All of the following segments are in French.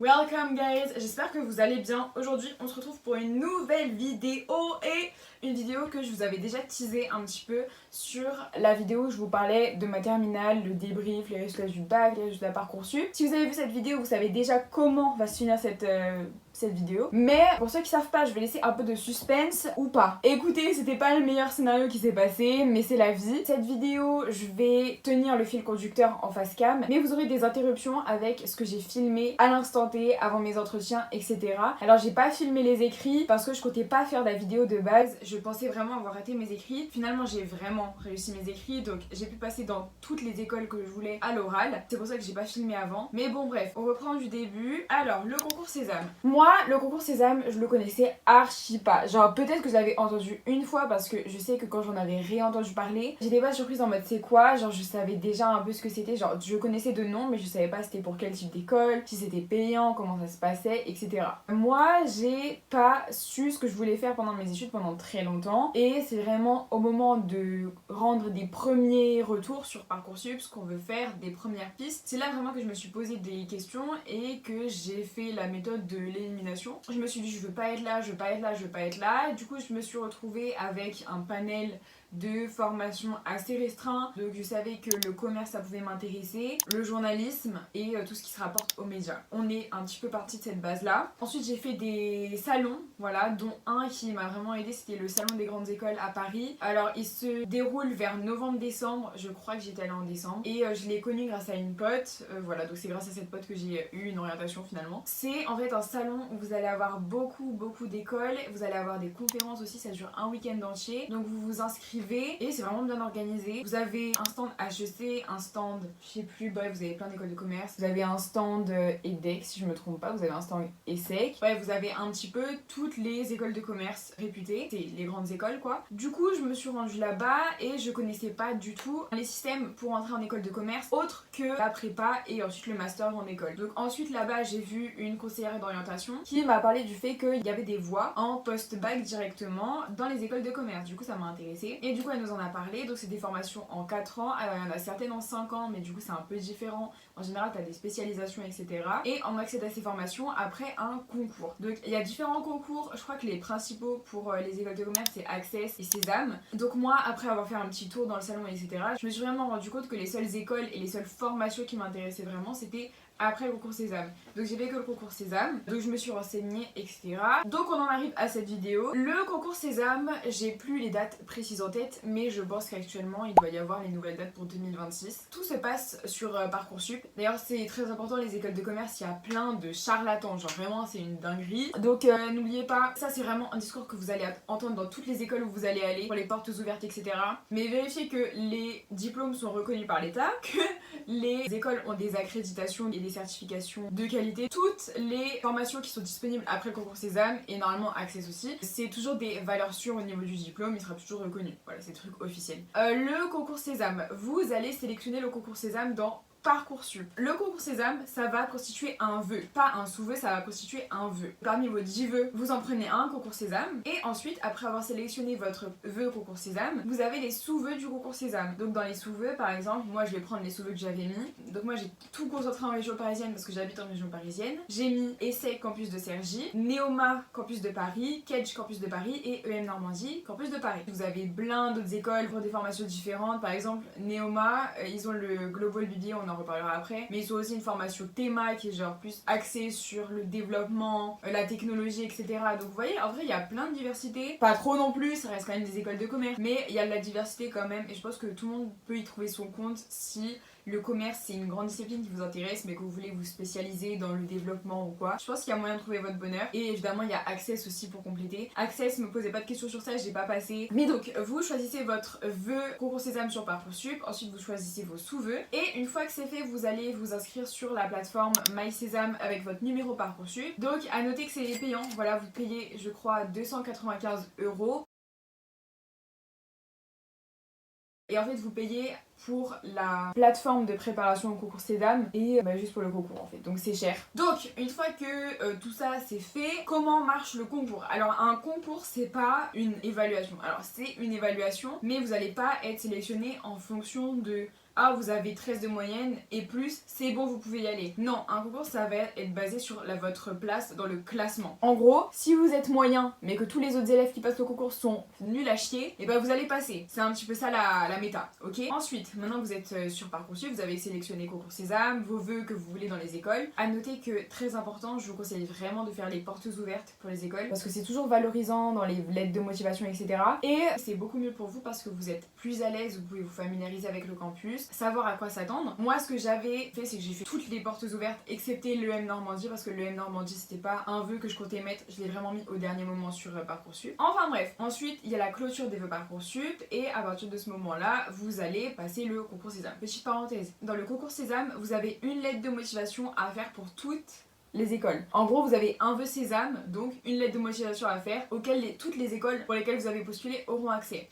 Welcome guys, j'espère que vous allez bien. Aujourd'hui on se retrouve pour une nouvelle vidéo et une vidéo que je vous avais déjà teasé un petit peu sur la vidéo où je vous parlais de ma terminale, le débrief, les résultats du bac, les résultats Parcoursup. Si vous avez vu cette vidéo, vous savez déjà comment va se finir cette vidéo. Mais pour ceux qui savent pas, je vais laisser un peu de suspense ou pas. Écoutez, c'était pas le meilleur scénario qui s'est passé, mais c'est la vie. Cette vidéo, je vais tenir le fil conducteur en face cam, mais vous aurez des interruptions avec ce que j'ai filmé à l'instant T, avant mes entretiens, etc. Alors j'ai pas filmé les écrits parce que je comptais pas faire la vidéo de base. Je pensais vraiment avoir raté mes écrits. Finalement, j'ai vraiment réussi mes écrits, donc j'ai pu passer dans toutes les écoles que je voulais à l'oral. C'est pour ça que j'ai pas filmé avant. Mais bon, bref, on reprend du début. Alors, le concours Sésame. Moi, le concours Sésame, je le connaissais archi pas. Genre, peut-être que je l'avais entendu une fois parce que je sais que quand j'en avais réentendu parler, j'étais pas surprise en mode c'est quoi. Genre, je savais déjà un peu ce que c'était. Genre, je connaissais de nom, mais je savais pas c'était pour quel type d'école, si c'était payant, comment ça se passait, etc. Moi, j'ai pas su ce que je voulais faire pendant mes études pendant très longtemps. Et c'est vraiment au moment de rendre des premiers retours sur Parcoursup, ce qu'on veut faire, des premières pistes. C'est là vraiment que je me suis posé des questions et que j'ai fait la méthode de l'élimination. Je me suis dit je veux pas être là, je veux pas être là, je veux pas être là. Et du coup je me suis retrouvée avec un panel de formation assez restreint. Donc je savais que le commerce ça pouvait m'intéresser, le journalisme et tout ce qui se rapporte aux médias. On est un petit peu parti de cette base là. Ensuite j'ai fait des salons, voilà, dont un qui m'a vraiment aidé, c'était le salon des grandes écoles à Paris. Alors il se déroule vers novembre-décembre, je crois que j'étais allée en décembre. Et je l'ai connu grâce à une pote, voilà, donc c'est grâce à cette pote que j'ai eu une orientation finalement. C'est en fait un salon où vous allez avoir beaucoup d'écoles, vous allez avoir des conférences aussi, ça dure un week-end entier. Donc vous vous inscrivez et c'est vraiment bien organisé. Vous avez un stand HEC, un stand, je sais plus, bref, vous avez plein d'écoles de commerce. Vous avez un stand EDEC si je me trompe pas, vous avez un stand ESSEC. Bref, vous avez un petit peu toutes les écoles de commerce réputées, c'est les grandes écoles quoi. Du coup, je me suis rendue là-bas et je connaissais pas du tout les systèmes pour entrer en école de commerce autre que la prépa et ensuite le master en école. Donc ensuite là-bas, j'ai vu une conseillère d'orientation qui m'a parlé du fait qu'il y avait des voies en post-bac directement dans les écoles de commerce. Du coup, ça m'a intéressée. Et du coup, elle nous en a parlé. Donc c'est des formations en 4 ans. Alors il y en a certaines en 5 ans, mais du coup c'est un peu différent. En général, tu as des spécialisations, etc. Et on accède à ces formations après un concours. Donc il y a différents concours. Je crois que les principaux pour les écoles de commerce, c'est Access et Sésame. Donc moi, après avoir fait un petit tour dans le salon, etc., je me suis vraiment rendu compte que les seules écoles et les seules formations qui m'intéressaient vraiment, c'était après le concours Sésame. Donc j'ai fait que le concours Sésame, donc je me suis renseignée, etc. Donc on en arrive à cette vidéo. Le concours Sésame, j'ai plus les dates précises en tête, mais je pense qu'actuellement il doit y avoir les nouvelles dates pour 2026. Tout se passe sur Parcoursup. D'ailleurs c'est très important, les écoles de commerce, il y a plein de charlatans, genre vraiment c'est une dinguerie. Donc n'oubliez pas, ça c'est vraiment un discours que vous allez entendre dans toutes les écoles où vous allez aller, pour les portes ouvertes, etc. Mais vérifiez que les diplômes sont reconnus par l'État, que les écoles ont des accréditations et des certifications de qualité. Toutes les formations qui sont disponibles après le concours Sésame et normalement Access aussi, c'est toujours des valeurs sûres au niveau du diplôme, il sera toujours reconnu. Voilà, c'est truc officiel. Le concours Sésame, vous allez sélectionner le concours Sésame dans Parcoursup. Le concours Sésame, ça va constituer un vœu, pas un sous-vœu, ça va constituer un vœu. Parmi vos 10 vœux, vous en prenez un concours Sésame et ensuite, après avoir sélectionné votre vœu concours Sésame, vous avez les sous-vœux du concours Sésame. Donc dans les sous-vœux, par exemple, moi je vais prendre les sous-vœux que j'avais mis. Donc moi j'ai tout concentré en région parisienne parce que j'habite en région parisienne. J'ai mis ESSEC campus de Cergy, Neoma campus de Paris, Kedge campus de Paris et EM Normandie campus de Paris. Vous avez plein d'autres écoles pour des formations différentes. Par exemple, Neoma, ils ont le Global BBA, on en reparlera après, mais ils ont aussi une formation théma qui est genre plus axée sur le développement, la technologie, etc. Donc vous voyez, en vrai il y a plein de diversité, pas trop non plus, ça reste quand même des écoles de commerce, mais il y a de la diversité quand même et je pense que tout le monde peut y trouver son compte si le commerce c'est une grande discipline qui vous intéresse mais que vous voulez vous spécialiser dans le développement ou quoi. Je pense qu'il y a moyen de trouver votre bonheur et évidemment il y a Access aussi pour compléter. Access, me posez pas de questions sur ça, j'ai pas passé. Mais donc vous choisissez votre vœu concours Sésame sur Parcoursup, ensuite vous choisissez vos sous-vœux et une fois que c'est fait vous allez vous inscrire sur la plateforme MySésame avec votre numéro Parcoursup. Donc à noter que c'est payant, voilà vous payez je crois 295 €. et en fait vous payez pour la plateforme de préparation au concours Sésame et juste pour le concours en fait, donc c'est cher. Donc une fois que tout ça c'est fait, comment marche le concours? Alors un concours c'est pas une évaluation, alors c'est une évaluation mais vous allez pas être sélectionné en fonction de ah vous avez 13 de moyenne et plus c'est bon vous pouvez y aller. Non, un concours ça va être basé sur votre place dans le classement. En gros, si vous êtes moyen mais que tous les autres élèves qui passent le concours sont nuls à chier, et vous allez passer. C'est un petit peu ça la méta, ok? Ensuite, maintenant que vous êtes sur Parcoursup, vous avez sélectionné concours Sésame, vos vœux que vous voulez dans les écoles. À noter que, très important, je vous conseille vraiment de faire les portes ouvertes pour les écoles parce que c'est toujours valorisant dans les lettres de motivation, etc. Et c'est beaucoup mieux pour vous parce que vous êtes plus à l'aise, vous pouvez vous familiariser avec le campus, savoir à quoi s'attendre. Moi, ce que j'avais fait, c'est que j'ai fait toutes les portes ouvertes excepté l'EM Normandie parce que l'EM Normandie, c'était pas un vœu que je comptais mettre, je l'ai vraiment mis au dernier moment sur Parcoursup. Enfin bref, ensuite, il y a la clôture des vœux Parcoursup et à partir de ce moment-là, vous allez passer le concours Sésame. Petite parenthèse, dans le concours Sésame, vous avez une lettre de motivation à faire pour toutes les écoles. En gros, vous avez un vœu Sésame, donc une lettre de motivation à faire auquel toutes les écoles pour lesquelles vous avez postulé auront accès.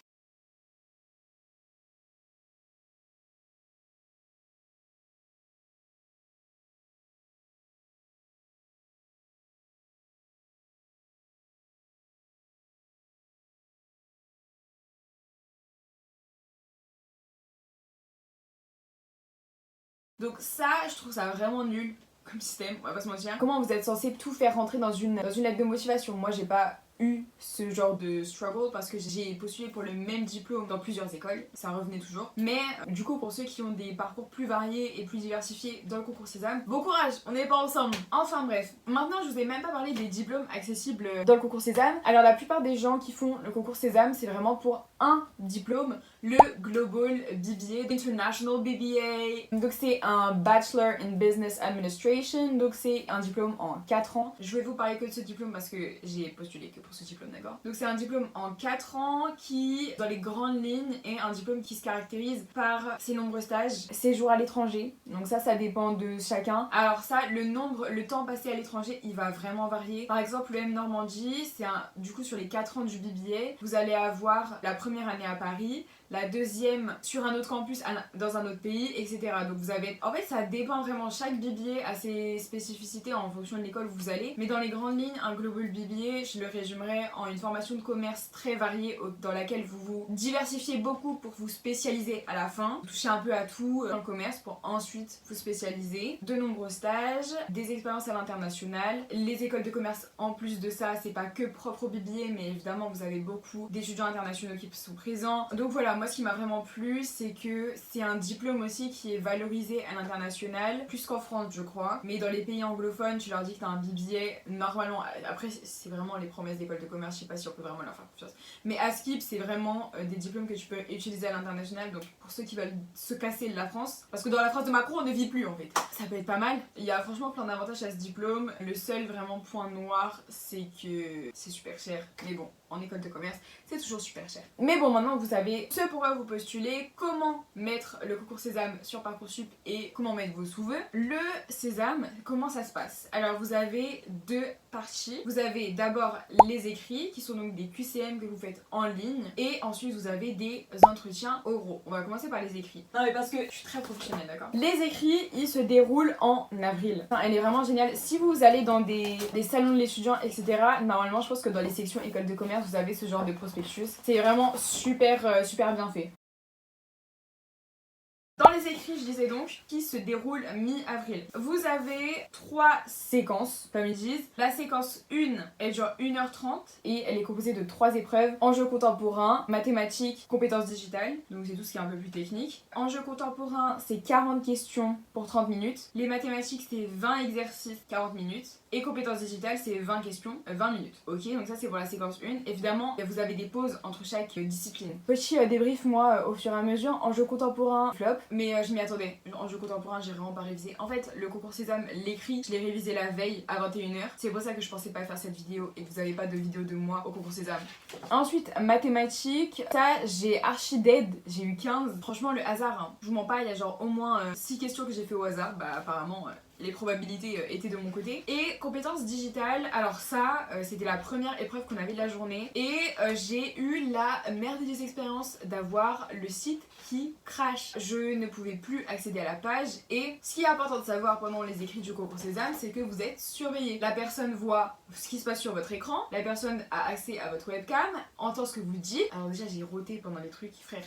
Donc ça, je trouve ça vraiment nul comme système, on va pas se mentir. Comment vous êtes censé tout faire rentrer dans une lettre de motivation? Moi, j'ai pas eu ce genre de struggle parce que j'ai postulé pour le même diplôme dans plusieurs écoles, ça revenait toujours. Mais du coup, pour ceux qui ont des parcours plus variés et plus diversifiés dans le concours Sésame, bon courage, on n'est pas ensemble. Enfin bref, maintenant je vous ai même pas parlé des diplômes accessibles dans le concours Sésame. Alors la plupart des gens qui font le concours Sésame, c'est vraiment pour un diplôme, le Global BBA, International BBA. Donc c'est un Bachelor in Business Administration, donc c'est un diplôme en 4 ans. Je vais vous parler que de ce diplôme parce que j'ai postulé que pour ce diplôme, d'accord? Donc c'est un diplôme en 4 ans qui, dans les grandes lignes, est un diplôme qui se caractérise par ses nombreux stages, séjours à l'étranger, donc ça dépend de chacun. Alors ça, le temps passé à l'étranger, il va vraiment varier. Par exemple, le M Normandie, c'est du coup sur les 4 ans du BBA, vous allez avoir la première année à Paris, la deuxième sur un autre campus dans un autre pays, etc. Donc vous avez... En fait, ça dépend vraiment. Chaque BBA a ses spécificités en fonction de l'école où vous allez. Mais dans les grandes lignes, un Global BBA, je le résumerai en une formation de commerce très variée dans laquelle vous vous diversifiez beaucoup pour vous spécialiser à la fin. Vous touchez un peu à tout dans le commerce pour ensuite vous spécialiser. De nombreux stages, des expériences à l'international. Les écoles de commerce, en plus de ça, c'est pas que propre au BBA, mais évidemment vous avez beaucoup d'étudiants internationaux qui sont présents. Donc voilà, moi ce qui m'a vraiment plu, c'est que c'est un diplôme aussi qui est valorisé à l'international, plus qu'en France je crois. Mais dans les pays anglophones, tu leur dis que t'as un BBA, normalement, après c'est vraiment les promesses d'école de commerce, je sais pas si on peut vraiment leur faire confiance. Mais à Skip, c'est vraiment des diplômes que tu peux utiliser à l'international, donc pour ceux qui veulent se casser de la France, parce que dans la France de Macron on ne vit plus en fait. Ça peut être pas mal, il y a franchement plein d'avantages à ce diplôme. Le seul vraiment point noir, c'est que c'est super cher, mais bon, en école de commerce, c'est toujours super cher. Mais bon, maintenant vous savez ce pourquoi vous postulez, comment mettre le concours Sésame sur Parcoursup et comment mettre vos sous-vœux. Le Sésame, comment ça se passe? Alors vous avez deux parties. Vous avez d'abord les écrits qui sont donc des QCM que vous faites en ligne et ensuite vous avez des entretiens oraux. On va commencer par les écrits. Non mais parce que je suis très professionnelle, d'accord? Les écrits, ils se déroulent en avril. Enfin, elle est vraiment géniale. Si vous allez dans des salons de l'étudiant, etc., normalement je pense que dans les sections école de commerce, vous avez ce genre de prospectus. C'est vraiment super bien fait. Dans les écrits, je disais donc, qui se déroulent mi-avril. Vous avez 3 séquences, comme ils disent. La séquence 1, elle dure 1h30 et elle est composée de 3 épreuves. Enjeux contemporains, mathématiques, compétences digitales. Donc c'est tout ce qui est un peu plus technique. Enjeux contemporains, c'est 40 questions pour 30 minutes. Les mathématiques, c'est 20 exercices, 40 minutes. Et compétences digitales, c'est 20 questions, 20 minutes. Ok, donc ça c'est pour la séquence 1. Évidemment, vous avez des pauses entre chaque discipline. Petit débrief, moi, au fur et à mesure. Enjeux contemporains, flop. Mais je m'y attendais attendez, en jeu contemporain, j'ai vraiment pas révisé. En fait, le concours Sésame, l'écrit, je l'ai révisé la veille à 21h. C'est pour ça que je pensais pas faire cette vidéo et que vous avez pas de vidéo de moi au concours Sésame. Ensuite, mathématiques, ça, j'ai archi dead, j'ai eu 15. Franchement, le hasard, hein. Je vous mens pas, il y a genre au moins 6 questions que j'ai fait au hasard. Bah, apparemment, les probabilités étaient de mon côté. Et compétences digitales, alors ça, c'était la première épreuve qu'on avait de la journée. Et j'ai eu la merveilleuse expérience d'avoir le site qui crash. Je ne pouvais plus accéder à la page. Et ce qui est important de savoir pendant les écrits du concours Sésame, c'est que vous êtes surveillé. La personne voit ce qui se passe sur votre écran, la personne a accès à votre webcam, entend ce que vous dites. Alors déjà, j'ai roté pendant les trucs, frère.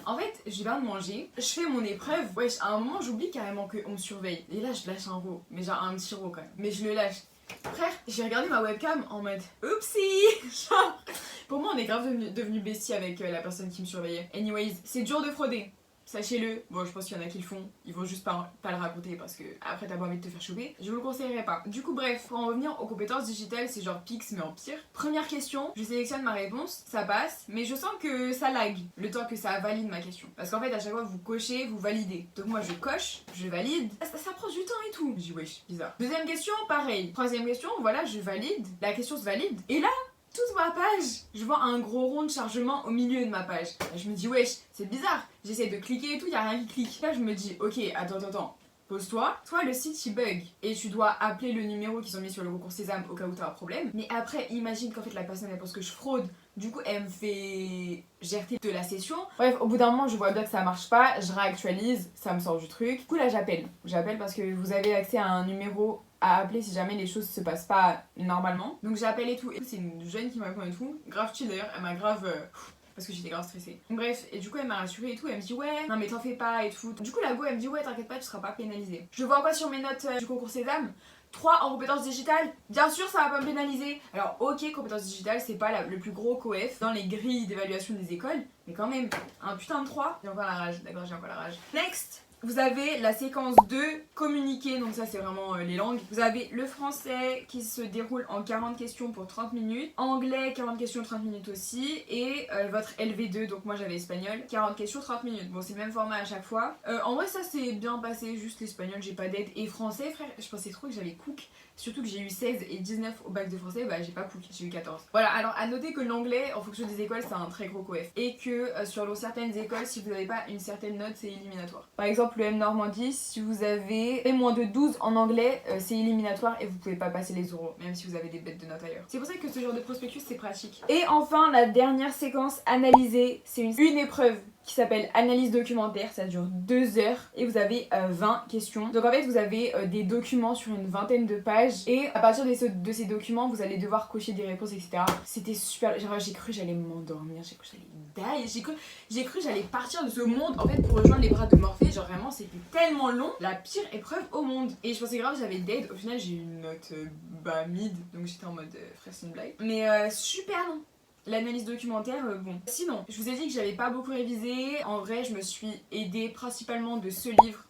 En fait, je viens de manger, je fais mon épreuve. Wesh, à un moment, j'oublie carrément qu'on me surveille. Et là, je lâche un row, mais genre un petit row quand même. Mais je le lâche. Frère, j'ai regardé ma webcam en mode oupsie. Genre, pour moi, on est grave devenu bestie avec la personne qui me surveillait. Anyways, c'est dur de frauder. Sachez-le, bon je pense qu'il y en a qui le font, ils vont juste pas le raconter parce que après t'as pas envie de te faire choper, je vous le conseillerais pas. Du coup bref, pour en revenir aux compétences digitales, c'est genre Pix mais en pire. Première question, je sélectionne ma réponse, ça passe, mais je sens que ça lag le temps que ça valide ma question. Parce qu'en fait à chaque fois vous cochez, vous validez. Donc moi je coche, je valide, ça prend du temps et tout. Je dis wesh, bizarre. Deuxième question, pareil. Troisième question, voilà, je valide, la question se valide, et là toute ma page, je vois un gros rond de chargement au milieu de ma page. Je me dis wesh, c'est bizarre. J'essaie de cliquer et tout, y a rien qui clique. Là je me dis ok, attends. Pose-toi, soit le site il bug et tu dois appeler le numéro qu'ils ont mis sur le concours Sésame au cas où t'as un problème. Mais après, imagine qu'en fait la personne elle pense que je fraude, du coup elle me fait GRT de la session. Bref, au bout d'un moment je vois bien que ça marche pas, je réactualise, ça me sort du truc. Du coup là j'appelle parce que vous avez accès à un numéro à appeler si jamais les choses se passent pas normalement. Donc j'appelle et tout, c'est une jeune qui m'a répond et tout, grave chill d'ailleurs, elle m'a grave... parce que j'étais grave stressée. Bref, et du coup elle m'a rassurée et tout, elle me dit ouais, non mais t'en fais pas et tout. Du coup la go elle me dit ouais t'inquiète pas, tu seras pas pénalisée. Je vois quoi sur mes notes du concours Sésame 3 en compétences digitales, bien sûr ça va pas me pénaliser. Alors ok, compétences digitales c'est pas le plus gros coef dans les grilles d'évaluation des écoles, mais quand même, un putain de 3, j'ai encore la rage, d'accord j'ai encore la rage. Next, vous avez la séquence 2, communiquer, donc ça c'est vraiment les langues. Vous avez le français qui se déroule en 40 questions pour 30 minutes, anglais 40 questions 30 minutes aussi, et votre LV2, donc moi j'avais espagnol, 40 questions 30 minutes. Bon c'est le même format à chaque fois. En vrai ça c'est bien passé, juste l'espagnol j'ai pas d'aide. Et français frère, je pensais trop que j'avais cook. Surtout que j'ai eu 16 et 19 au bac de français, bah j'ai pas cook, j'ai eu 14. Voilà, alors à noter que l'anglais, en fonction des écoles, c'est un très gros coef. Et que sur certaines écoles, si vous n'avez pas une certaine note, c'est éliminatoire. Par exemple, le M Normandie, si vous avez fait moins de 12 en anglais, c'est éliminatoire et vous pouvez pas passer les oraux, même si vous avez des bêtes de notes ailleurs. C'est pour ça que ce genre de prospectus, c'est pratique. Et enfin, la dernière séquence, analyser, c'est une épreuve qui s'appelle analyse documentaire, ça dure 2 heures et vous avez 20 questions. Donc en fait vous avez des documents sur une vingtaine de pages et à partir de ces documents vous allez devoir cocher des réponses etc. C'était super, genre j'ai cru que j'allais m'endormir, j'ai cru que j'allais die, j'ai cru que j'allais partir de ce monde en fait pour rejoindre les bras de Morphée, genre vraiment c'était tellement long, la pire épreuve au monde. Et je pensais grave que j'avais dead, au final j'ai eu une note mid, donc j'étais en mode frère c'est une blague. Mais super long. L'analyse documentaire, bon. Sinon, je vous ai dit que j'avais pas beaucoup révisé. En vrai, je me suis aidée principalement de ce livre.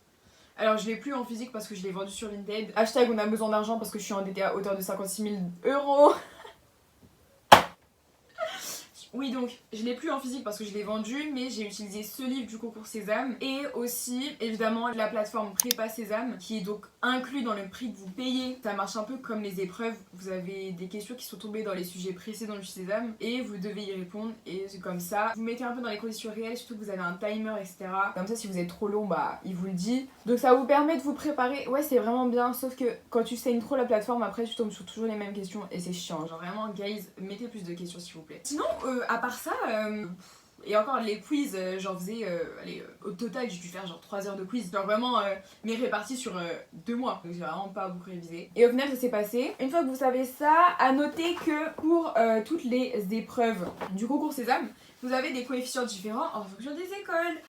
Alors, je l'ai plus en physique parce que je l'ai vendu sur Vinted. Hashtag on a besoin d'argent parce que je suis endettée à hauteur de 56 000 €. Oui donc, je l'ai plus en physique parce que je l'ai vendu, mais j'ai utilisé ce livre du concours Sésame et aussi évidemment la plateforme Prépa Sésame qui est donc inclus dans le prix que vous payez. Ça marche un peu comme les épreuves, vous avez des questions qui sont tombées dans les sujets précédents du Sésame et vous devez y répondre et c'est comme ça. Vous mettez un peu dans les conditions réelles, surtout que vous avez un timer etc. Comme ça si vous êtes trop long bah il vous le dit. Donc ça vous permet de vous préparer, ouais c'est vraiment bien, sauf que quand tu saignes trop la plateforme après tu tombes sur toujours les mêmes questions et c'est chiant. Genre vraiment guys, mettez plus de questions s'il vous plaît. Sinon à part ça, et encore les quiz, j'en faisais, allez, au total j'ai dû faire genre 3 heures de quiz, genre vraiment mais répartis sur 2 mois, donc j'ai vraiment pas beaucoup révisé. Et au final ça s'est passé. Une fois que vous savez ça, à noter que pour toutes les épreuves du concours Sésame, vous avez des coefficients différents en fonction des écoles.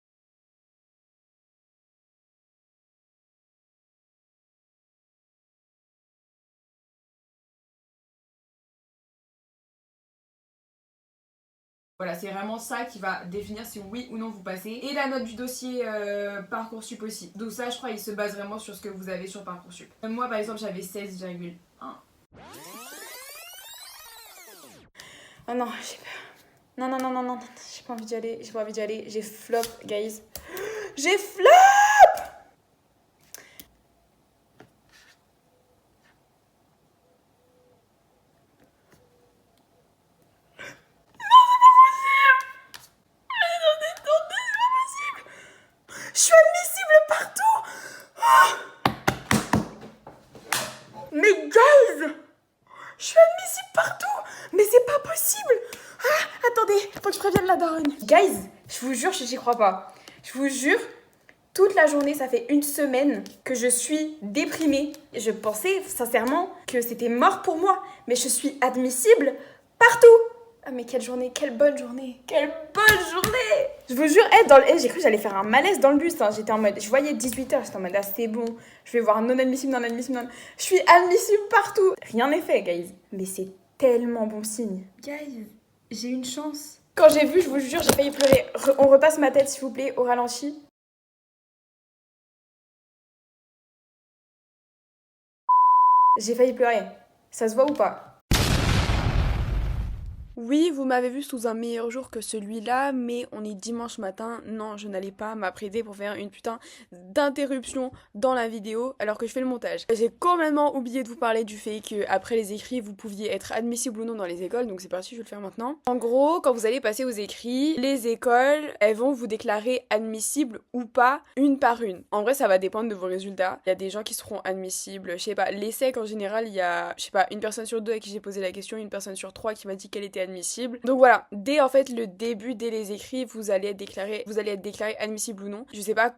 Voilà, c'est vraiment ça qui va définir si oui ou non vous passez. Et la note du dossier Parcoursup aussi. Donc ça, je crois, il se base vraiment sur ce que vous avez sur Parcoursup. Moi, par exemple, j'avais 16,1. Oh non, j'ai peur. Non, j'ai pas envie d'y aller, j'ai flop, guys. J'ai flop! Je suis admissible partout. Mais c'est pas possible. Ah, attendez, faut que je prévienne la daronne. Guys, je vous jure, j'y crois pas. Je vous jure, toute la journée, ça fait une semaine que je suis déprimée. Je pensais sincèrement que c'était mort pour moi. Mais je suis admissible partout. Ah mais quelle journée, quelle bonne journée. Quelle bonne journée. Je vous jure, j'ai cru que j'allais faire un malaise dans le bus. Hein. J'étais en mode, je voyais 18h, j'étais en mode, ah c'est bon. Je vais voir non admissible, non admissible, non. Je suis admissible partout. Rien n'est fait, guys. Mais c'est tellement bon signe. Guys, j'ai une chance. Quand j'ai vu, je vous jure, j'ai failli pleurer. On repasse ma tête, s'il vous plaît, au ralenti. J'ai failli pleurer. Ça se voit ou pas? Oui, vous m'avez vu sous un meilleur jour que celui-là, mais on est dimanche matin. Non, je n'allais pas m'apprêter pour faire une putain d'interruption dans la vidéo alors que je fais le montage. J'ai complètement oublié de vous parler du fait que après les écrits, vous pouviez être admissible ou non dans les écoles, donc c'est parti, je vais le faire maintenant. En gros, quand vous allez passer aux écrits, les écoles, elles vont vous déclarer admissible ou pas, une par une. En vrai, ça va dépendre de vos résultats. Il y a des gens qui seront admissibles, je sais pas, l'ESSEC en général, il y a, je sais pas, une personne sur deux à qui j'ai posé la question, une personne sur trois qui m'a dit qu'elle était admissible. Donc voilà, dès en fait le début, dès les écrits, vous allez être déclaré admissible ou non. Je sais pas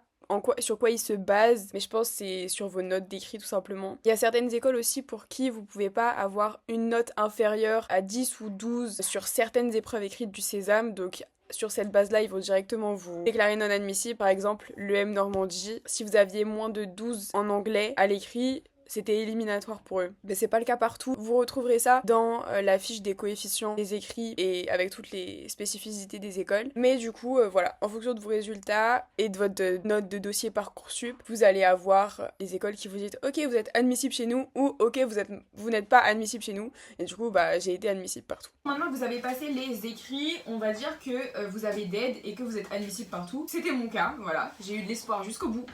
sur quoi ils se basent, mais je pense que c'est sur vos notes d'écrit tout simplement. Il y a certaines écoles aussi pour qui vous pouvez pas avoir une note inférieure à 10 ou 12 sur certaines épreuves écrites du Sésame, donc sur cette base-là, ils vont directement vous déclarer non admissible. Par exemple, l'EM Normandie, si vous aviez moins de 12 en anglais à l'écrit, c'était éliminatoire pour eux. Mais c'est pas le cas partout. Vous retrouverez ça dans la fiche des coefficients des écrits et avec toutes les spécificités des écoles. Mais du coup, voilà, en fonction de vos résultats et de votre note de dossier Parcoursup, vous allez avoir les écoles qui vous disent « Ok, vous êtes admissible chez nous » ou « Ok, vous n'êtes pas admissible chez nous ». Et du coup, bah, j'ai été admissible partout. Maintenant que vous avez passé les écrits, on va dire que vous avez d'aide et que vous êtes admissible partout. C'était mon cas, voilà. J'ai eu de l'espoir jusqu'au bout.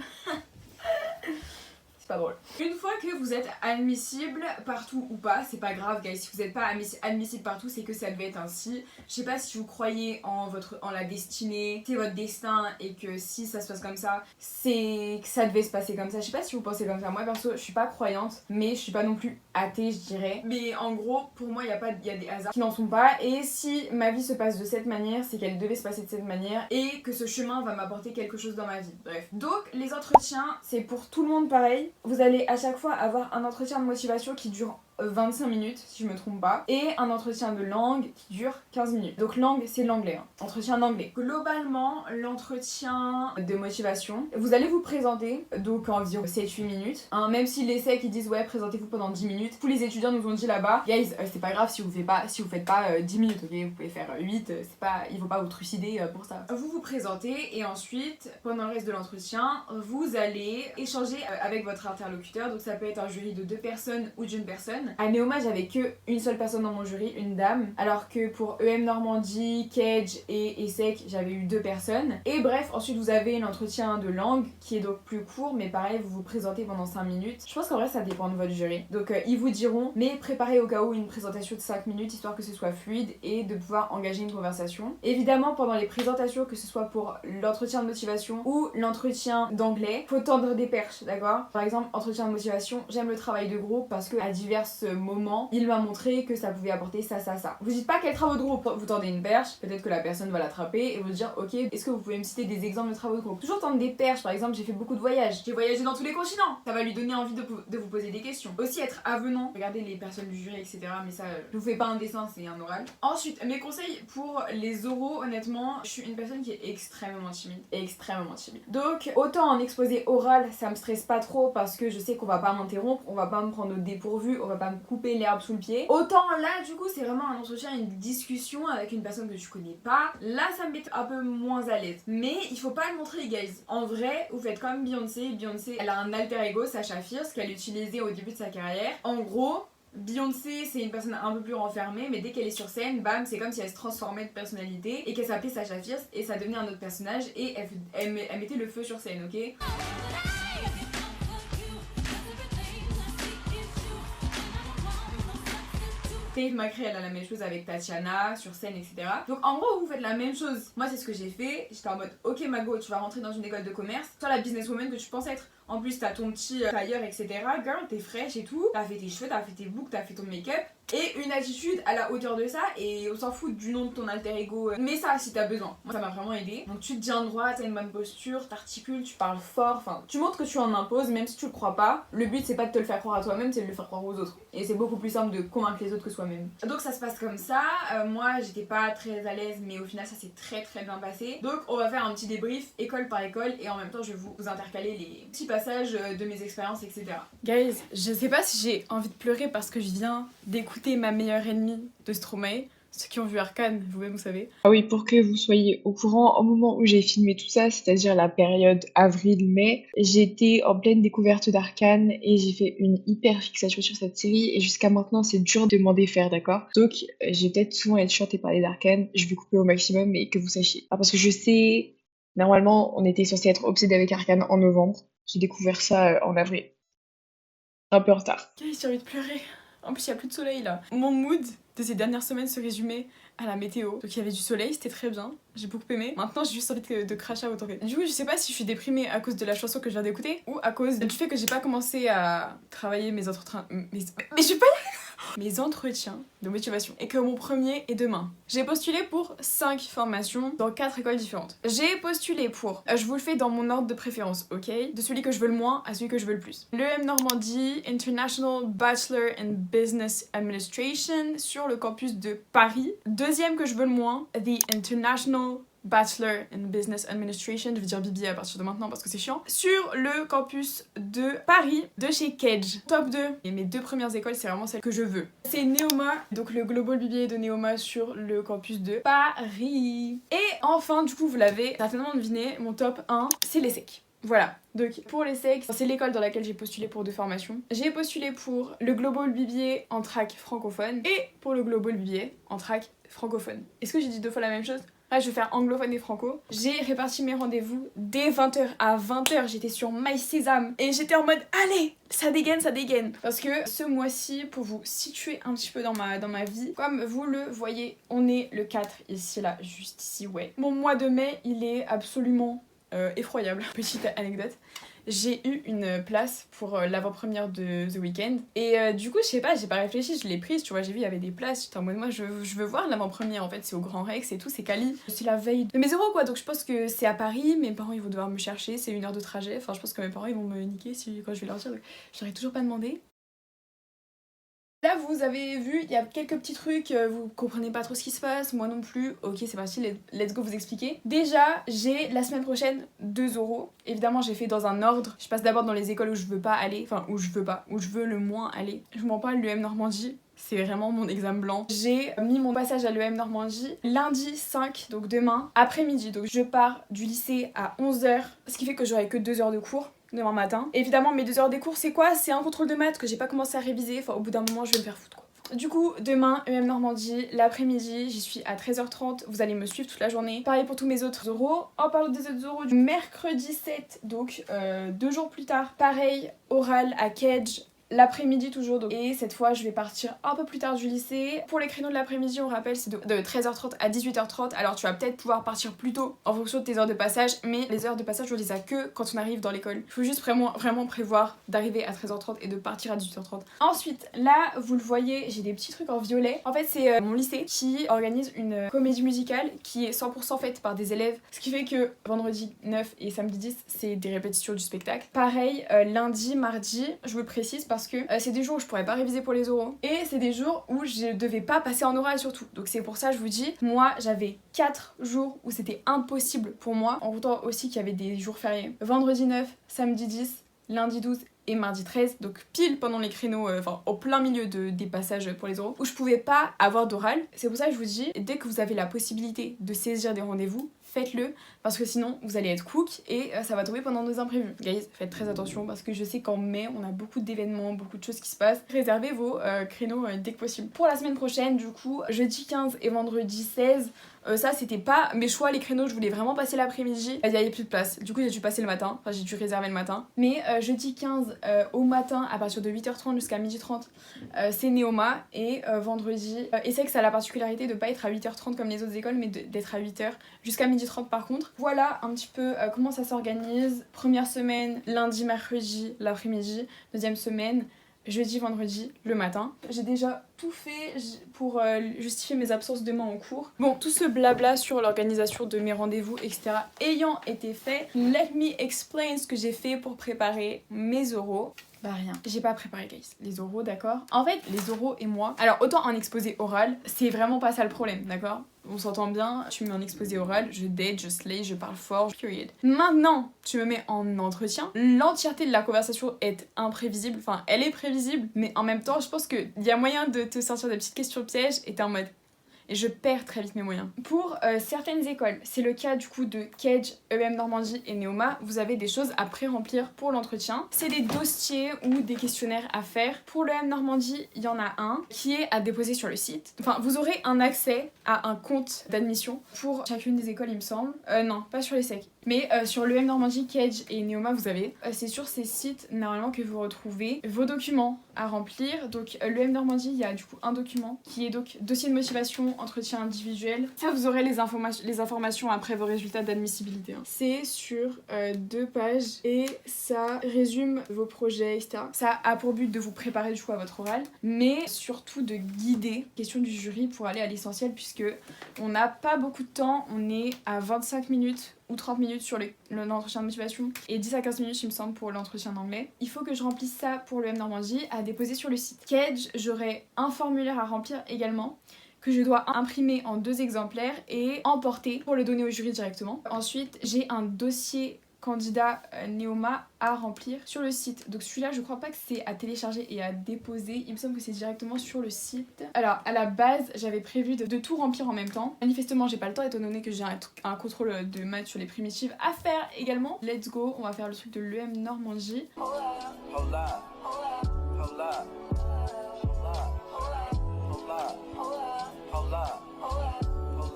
Pas drôle. Une fois que vous êtes admissible partout ou pas, c'est pas grave guys, si vous n'êtes pas admissible partout, c'est que ça devait être ainsi. Je sais pas si vous croyez en la destinée, c'est votre destin et que si ça se passe comme ça, c'est que ça devait se passer comme ça. Je sais pas si vous pensez comme ça. Moi perso, je suis pas croyante, mais je suis pas non plus athée, je dirais. Mais en gros, pour moi, il y a des hasards qui n'en sont pas. Et si ma vie se passe de cette manière, c'est qu'elle devait se passer de cette manière et que ce chemin va m'apporter quelque chose dans ma vie. Bref. Donc les entretiens, c'est pour tout le monde pareil. Vous allez à chaque fois avoir un entretien de motivation qui dure 25 minutes si je me trompe pas et un entretien de langue qui dure 15 minutes. Donc langue c'est l'anglais, hein. Entretien d'anglais. Globalement l'entretien de motivation, vous allez vous présenter donc environ 7-8 minutes, hein, même si l'essai qui disent ouais présentez-vous pendant 10 minutes. Tous les étudiants nous ont dit là-bas, guys c'est pas grave si vous faites pas 10 minutes, ok, vous pouvez faire 8, c'est pas, il faut pas vous trucider pour ça. Vous vous présentez et ensuite pendant le reste de l'entretien vous allez échanger avec votre interlocuteur, donc ça peut être un jury de 2 personnes ou d'une personne. À Néoma, j'avais que une seule personne dans mon jury, une dame, alors que pour EM Normandie, Cage et ESSEC, j'avais eu 2 personnes. Et bref, ensuite vous avez l'entretien de langue qui est donc plus court, mais pareil, vous vous présentez pendant 5 minutes. Je pense qu'en vrai, ça dépend de votre jury. Donc ils vous diront, mais préparez au cas où une présentation de 5 minutes, histoire que ce soit fluide et de pouvoir engager une conversation. Évidemment, pendant les présentations, que ce soit pour l'entretien de motivation ou l'entretien d'anglais, faut tendre des perches, d'accord? Par exemple, entretien de motivation, j'aime le travail de groupe parce que à diverses moments, il m'a montré que ça pouvait apporter ça. Vous dites pas quel travaux de groupe, vous tendez une perche, peut-être que la personne va l'attraper et vous dire ok, est-ce que vous pouvez me citer des exemples de travaux de groupe? Toujours tendre des perches, par exemple j'ai fait beaucoup de voyages, j'ai voyagé dans tous les continents, ça va lui donner envie de vous poser des questions. Aussi être avenant, regardez les personnes du jury etc, mais ça je vous fais pas un dessin, c'est un oral. Ensuite mes conseils pour les oraux, honnêtement je suis une personne qui est extrêmement timide, donc autant en exposé oral ça me stresse pas trop parce que je sais qu'on va pas m'interrompre, on va pas me prendre au dépourvu, on va pas me couper l'herbe sous le pied. Autant là du coup c'est vraiment un entretien, une discussion avec une personne que tu connais pas. Là ça me met un peu moins à l'aise. Mais il faut pas le montrer les guys. En vrai vous faites comme Beyoncé. Beyoncé elle a un alter ego, Sasha Fierce, qu'elle utilisait au début de sa carrière. En gros Beyoncé c'est une personne un peu plus renfermée, mais dès qu'elle est sur scène, bam, c'est comme si elle se transformait de personnalité et qu'elle s'appelait Sasha Fierce et ça devenait un autre personnage et elle mettait le feu sur scène, ok? Tate McRae elle a la même chose avec Tatiana sur scène etc. Donc en gros vous faites la même chose. Moi c'est ce que j'ai fait, j'étais en mode ok Mago tu vas rentrer dans une école de commerce, sois la businesswoman que tu penses être. En plus t'as ton petit tailleur etc. Girl t'es fraîche et tout, t'as fait tes cheveux, t'as fait tes boucles, t'as fait ton make-up. et une attitude à la hauteur de ça, et on s'en fout du nom de ton alter ego, mais ça si t'as besoin. Moi ça m'a vraiment aidé. Donc tu te tiens droit, t'as une bonne posture, t'articules, tu parles fort, enfin tu montres que tu en imposes même si tu le crois pas. Le but c'est pas de te le faire croire à toi-même, c'est de le faire croire aux autres. Et c'est beaucoup plus simple de convaincre les autres que soi-même. Donc ça se passe comme ça. Moi j'étais pas très à l'aise, mais au final ça s'est très bien passé. Donc on va faire un petit débrief école par école, et en même temps je vais vous intercaler les petits passages de mes expériences, etc. Guys, je sais pas si j'ai envie de pleurer parce que je viens d'écouter ma meilleure ennemie de Stromae. Ceux qui ont vu Arcane, vous-même vous savez. Ah oui, pour que vous soyez au courant, au moment où j'ai filmé tout ça, c'est-à-dire la période avril-mai, j'étais en pleine découverte d'Arcane et j'ai fait une hyper fixation sur cette série et jusqu'à maintenant c'est dur de m'en défaire, d'accord? Donc j'ai peut-être souvent être chiante et parler d'Arcane, je vais couper au maximum mais que vous sachiez. Ah, parce que je sais, normalement on était censé être obsédé avec Arcane en novembre, j'ai découvert ça en avril. Un peu en retard. Guys, j'ai envie de pleurer. En plus, il y a plus de soleil là. Mon mood de ces dernières semaines se résumait à la météo. Donc il y avait du soleil, c'était très bien. J'ai beaucoup aimé. Maintenant, j'ai juste envie de cracher autant que. Du coup, je sais pas si je suis déprimée à cause de la chanson que je viens d'écouter ou à cause du fait que j'ai pas commencé à travailler mes entretiens. Mais je suis pas mes entretiens de motivation et que mon premier est demain. J'ai postulé pour 5 formations dans 4 écoles différentes. J'ai postulé pour, je vous le fais dans mon ordre de préférence, ok? De celui que je veux le moins à celui que je veux le plus. L'EM Normandie, International Bachelor in Business Administration sur le campus de Paris. Deuxième que je veux le moins, The International Bachelor in Business Administration, je vais dire Bibi à partir de maintenant parce que c'est chiant, sur le campus de Paris, de chez Kedge. Top 2. Et mes 2 premières écoles, c'est vraiment celles que je veux. C'est Neoma, donc le Global BBA de Neoma sur le campus de Paris. Et enfin, du coup, vous l'avez certainement deviné, mon top 1, c'est l'ESSEC. Voilà, donc pour l'ESSEC, c'est l'école dans laquelle j'ai postulé pour 2 formations. J'ai postulé pour le Global BBA en track francophone et pour le Global BBA en track francophone. Est-ce que j'ai dit 2 fois la même chose? Là, je vais faire anglophone et franco. J'ai réparti mes rendez-vous dès 20h à 20h. J'étais sur MySesame et j'étais en mode allez, ça dégaine, ça dégaine. Parce que ce mois-ci, pour vous situer un petit peu dans ma vie, comme vous le voyez, on est le 4 ici, là, juste ici, ouais. Mon mois de mai, il est absolument effroyable. Petite anecdote. J'ai eu une place pour l'avant-première de The Weeknd. Et du coup, je sais pas, j'ai pas réfléchi, je l'ai prise, tu vois, j'ai vu, il y avait des places. J'étais en mode, moi, je veux voir l'avant-première, en fait, c'est au Grand Rex et tout, c'est Cali. C'est la veille de mes euros, quoi, donc je pense que c'est à Paris, mes parents, ils vont devoir me chercher, c'est 1 heure de trajet. Enfin, je pense que mes parents, ils vont me niquer quand je vais leur dire. Je leur ai toujours pas demandé. Là, vous avez vu, il y a quelques petits trucs, vous comprenez pas trop ce qui se passe, moi non plus. Ok, c'est parti, let's go vous expliquer. Déjà, j'ai la semaine prochaine 2 euros. Évidemment, j'ai fait dans un ordre. Je passe d'abord dans les écoles où je veux pas aller, enfin où je veux le moins aller. Je m'en parle, l'EM Normandie. C'est vraiment mon examen blanc. J'ai mis mon passage à l'EM Normandie lundi 5, donc demain, après-midi. Donc je pars du lycée à 11h, ce qui fait que j'aurai que 2 heures de cours demain matin. Évidemment, mes 2 heures des cours, c'est quoi? C'est un contrôle de maths que j'ai pas commencé à réviser. Enfin, au bout d'un moment, je vais me faire foutre, quoi. Du coup, demain, EM Normandie, l'après-midi, j'y suis à 13h30. Vous allez me suivre toute la journée. Pareil pour tous mes autres euros. En parlant des autres euros, du mercredi 7, donc 2 jours plus tard, pareil, oral à Kedge. L'après-midi toujours, donc. Et cette fois je vais partir un peu plus tard du lycée. Pour les créneaux de l'après-midi, on rappelle, c'est de 13h30 à 18h30. Alors tu vas peut-être pouvoir partir plus tôt en fonction de tes heures de passage, mais les heures de passage on les a que quand on arrive dans l'école. Il faut juste vraiment prévoir d'arriver à 13h30 et de partir à 18h30. Ensuite, là vous le voyez, j'ai des petits trucs en violet. En fait c'est mon lycée qui organise une comédie musicale qui est 100% faite par des élèves, ce qui fait que vendredi 9 et samedi 10 c'est des répétitions du spectacle. Pareil, lundi, mardi, je vous le précise parce que c'est des jours où je pourrais pas réviser pour les oraux et c'est des jours où je devais pas passer en oral surtout. Donc c'est pour ça je vous dis, moi j'avais 4 jours où c'était impossible pour moi, en comptant aussi qu'il y avait des jours fériés. Vendredi 9, samedi 10, lundi 12 et mardi 13, donc pile pendant les créneaux, enfin au plein milieu des passages pour les oraux, où je pouvais pas avoir d'oral. C'est pour ça que je vous dis, dès que vous avez la possibilité de saisir des rendez-vous, faites-le, parce que sinon vous allez être cook et ça va tomber pendant nos imprévus. Guys, faites très attention parce que je sais qu'en mai on a beaucoup d'événements, beaucoup de choses qui se passent. Réservez vos créneaux dès que possible. Pour la semaine prochaine, du coup, jeudi 15 et vendredi 16, ça c'était pas mes choix, les créneaux, je voulais vraiment passer l'après-midi, il y avait plus de place, du coup j'ai dû passer le matin, enfin j'ai dû réserver le matin, mais jeudi 15 au matin à partir de 8h30 jusqu'à 12h30 c'est Neoma, et vendredi ESSEC ça a la particularité de pas être à 8h30 comme les autres écoles mais d'être à 8h jusqu'à 12h30 par contre. Voilà un petit peu comment ça s'organise. Première semaine, lundi, mercredi, l'après-midi. Deuxième semaine, jeudi, vendredi, le matin. J'ai déjà tout fait pour justifier mes absences demain en cours. Bon, tout ce blabla sur l'organisation de mes rendez-vous, etc. ayant été fait, let me explain ce que j'ai fait pour préparer mes oraux. Bah rien, j'ai pas préparé guys, les oraux d'accord. En fait les oraux et moi, alors autant en exposé oral, c'est vraiment pas ça le problème d'accord. On s'entend bien, tu me mets en exposé oral, je date, je slay, je parle fort, period. Maintenant, tu me mets en entretien, l'entièreté de la conversation est imprévisible, enfin elle est prévisible, mais en même temps je pense qu'il y a moyen de te sortir des petites questions pièges et t'es en mode... Et je perds très vite mes moyens. Pour certaines écoles, c'est le cas du coup de Kedge, EM Normandie et Neoma, vous avez des choses à pré-remplir pour l'entretien. C'est des dossiers ou des questionnaires à faire. Pour l'EM Normandie, il y en a un qui est à déposer sur le site. Enfin, vous aurez un accès à un compte d'admission pour chacune des écoles, il me semble. Non, pas sur les SEC. Mais sur l'EM Normandie, Kedge et Neoma, vous avez. C'est sur ces sites, normalement, que vous retrouvez vos documents à remplir. Donc, l'EM Normandie, il y a du coup un document qui est donc dossier de motivation, entretien individuel. Ça, vous aurez les informations après vos résultats d'admissibilité. Hein. C'est sur 2 pages et ça résume vos projets, etc. Ça a pour but de vous préparer du coup à votre oral, mais surtout de guider question du jury pour aller à l'essentiel puisque on n'a pas beaucoup de temps. On est à 25 minutes ou 30 minutes sur l'entretien de motivation et 10 à 15 minutes il me semble pour l'entretien d'anglais. Il faut que je remplisse ça pour le M Normandie à déposer sur le site. Kedge, j'aurai un formulaire à remplir également que je dois imprimer en 2 exemplaires et emporter pour le donner au jury directement. Ensuite, j'ai un dossier candidat Neoma à remplir sur le site. Donc celui-là, je crois pas que c'est à télécharger et à déposer. Il me semble que c'est directement sur le site. Alors, à la base, j'avais prévu de tout remplir en même temps. Manifestement, j'ai pas le temps étant donné que j'ai un contrôle de maths sur les primitives à faire également. Let's go, on va faire le truc de l'EM Normandie.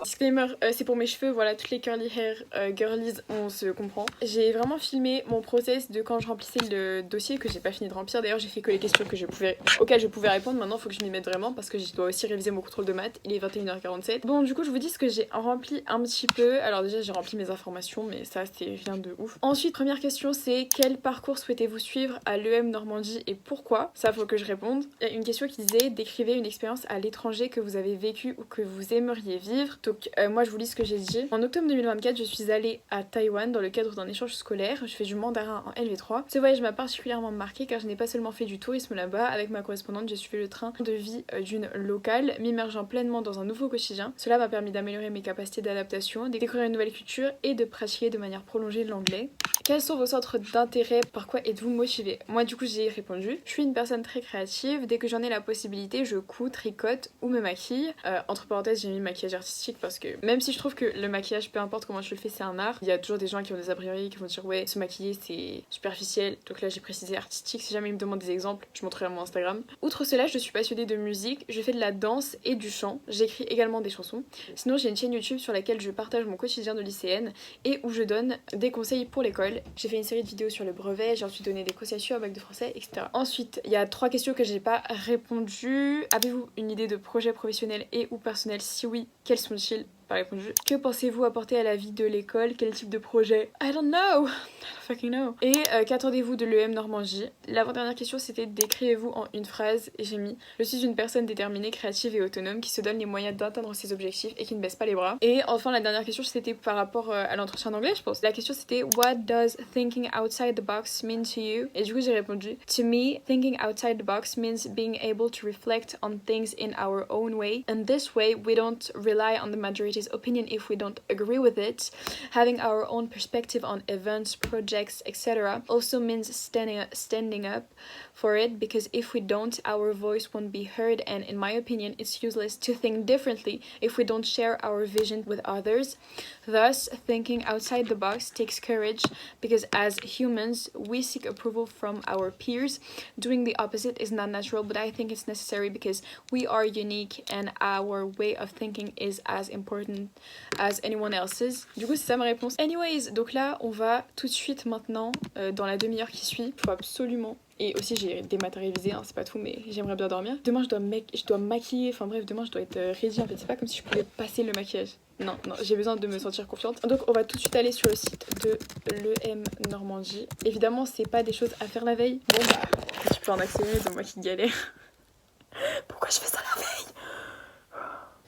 Disclaimer, c'est pour mes cheveux, voilà, toutes les curly hair girlies, on se comprend. J'ai vraiment filmé mon process de quand je remplissais le dossier que j'ai pas fini de remplir. D'ailleurs, j'ai fait que les questions auxquelles je pouvais répondre. Maintenant, il faut que je m'y mette vraiment parce que je dois aussi réviser mon contrôle de maths. Il est 21h47. Bon, du coup, je vous dis ce que j'ai rempli un petit peu. Alors déjà, j'ai rempli mes informations, mais ça, c'est rien de ouf. Ensuite, première question, c'est quel parcours souhaitez-vous suivre à l'EM Normandie et pourquoi? Ça, faut que je réponde. Il y a une question qui disait décrivez une expérience à l'étranger que vous avez vécue ou que vous aimeriez vivre. Donc moi je vous lis ce que j'ai dit. En octobre 2024, je suis allée à Taïwan dans le cadre d'un échange scolaire. Je fais du mandarin en LV3. Ce voyage m'a particulièrement marqué car je n'ai pas seulement fait du tourisme là-bas. Avec ma correspondante, j'ai suivi le train de vie d'une locale, m'immergeant pleinement dans un nouveau quotidien. Cela m'a permis d'améliorer mes capacités d'adaptation, de découvrir une nouvelle culture et de pratiquer de manière prolongée l'anglais. Quels sont vos centres d'intérêt? Par quoi êtes-vous motivé? Moi du coup j'ai répondu. Je suis une personne très créative. Dès que j'en ai la possibilité, je couds, tricote ou me maquille. Entre parenthèses, j'ai mis maquillage artistique parce que même si je trouve que le maquillage, peu importe comment tu le fais, c'est un art, il y a toujours des gens qui ont des a priori, qui vont dire ouais, se maquiller c'est superficiel. Donc là j'ai précisé artistique. Si jamais ils me demandent des exemples, je montrerai mon Instagram. Outre cela, je suis passionnée de musique. Je fais de la danse et du chant. J'écris également des chansons. Sinon j'ai une chaîne YouTube sur laquelle je partage mon quotidien de lycéenne et où je donne des conseils pour l'école. J'ai fait une série de vidéos sur le brevet, j'ai ensuite donné des cours au bac de français, etc. Ensuite, il y a 3 questions que j'ai pas répondu. Avez-vous une idée de projet professionnel et ou personnel? Si oui, quels sont-ils? Pas répondu. Que pensez-vous apporter à la vie de l'école? Quel type de projet? I don't know. I don't fucking know. Et qu'attendez-vous de l'EM Normandie? L'avant-dernière question c'était décrivez-vous en une phrase et j'ai mis je suis une personne déterminée, créative et autonome qui se donne les moyens d'atteindre ses objectifs et qui ne baisse pas les bras. Et enfin la dernière question c'était par rapport à l'entretien d'anglais je pense. La question c'était what does thinking outside the box mean to you? Et du coup j'ai répondu to me thinking outside the box means being able to reflect on things in our own way and this way we don't rely on the majority's opinion if we don't agree with it. Having our own perspective on events, projects, etc. also means standing up for it because if we don't, our voice won't be heard and in my opinion it's useless to think differently if we don't share our vision with others. Thus, thinking outside the box takes courage because as humans we seek approval from our peers. Doing the opposite is not natural but I think it's necessary because we are unique and our way of thinking is as important as anyone else's. Du coup c'est ça ma réponse. Anyways, donc là on va tout de suite maintenant dans la demi-heure qui suit. Il faut absolument. Et aussi j'ai des maths à réviser, hein, c'est pas tout mais j'aimerais bien dormir. Demain je dois maquiller, enfin bref demain je dois être ready en fait, c'est pas comme si je pouvais passer le maquillage. Non, j'ai besoin de me sentir confiante. Donc on va tout de suite aller sur le site de l'EM Normandie. Évidemment, c'est pas des choses à faire la veille. Bon bah, tu peux en accélérer de moi qui galère. Pourquoi je fais ça la veille?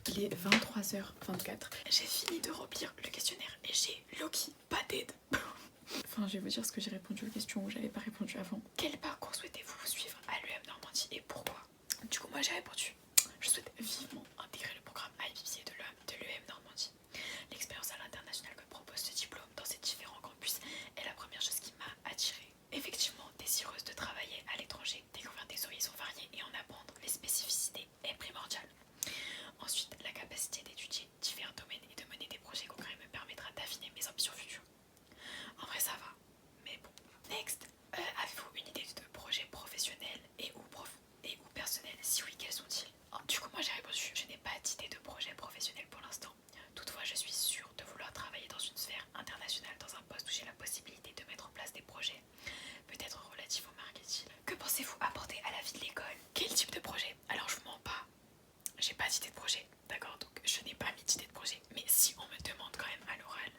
Il est 23h24. J'ai fini de remplir le questionnaire et j'ai Loki pas d'aide. Enfin, je vais vous dire ce que j'ai répondu aux questions où j'avais pas répondu avant. Quel parcours souhaitez-vous suivre à l'EM Normandie et pourquoi? Du coup, moi j'ai répondu: je souhaite vivement intégrer le programme IBC de l'EM Normandie. L'expérience à l'international que propose ce diplôme dans ses différents campus est la première chose qui m'a attirée. Effectivement, désireuse de travailler à l'étranger, découvrir des horizons variés et en apprendre les spécificités est primordiale. Ensuite, la capacité d'étudier divers domaines et de mener des projets concrets me permettra d'affiner mes ambitions futures. En vrai, ça va, mais bon. Next, avez-vous une idée de projet professionnel et ou personnel? Si oui, quels sont-ils? Du coup, moi j'ai répondu: je n'ai pas d'idée de projet professionnel pour l'instant. Toutefois, je suis sûre de vouloir travailler dans une sphère internationale, dans un poste où j'ai la possibilité de mettre en place des projets, peut-être relatifs au marketing. Que pensez-vous apporter à la vie de l'école? Quel type de projet? Alors, je vous mens pas, j'ai pas d'idée de projet, d'accord? Donc, je n'ai pas mis d'idée de projet. Mais si on me demande quand même à l'oral,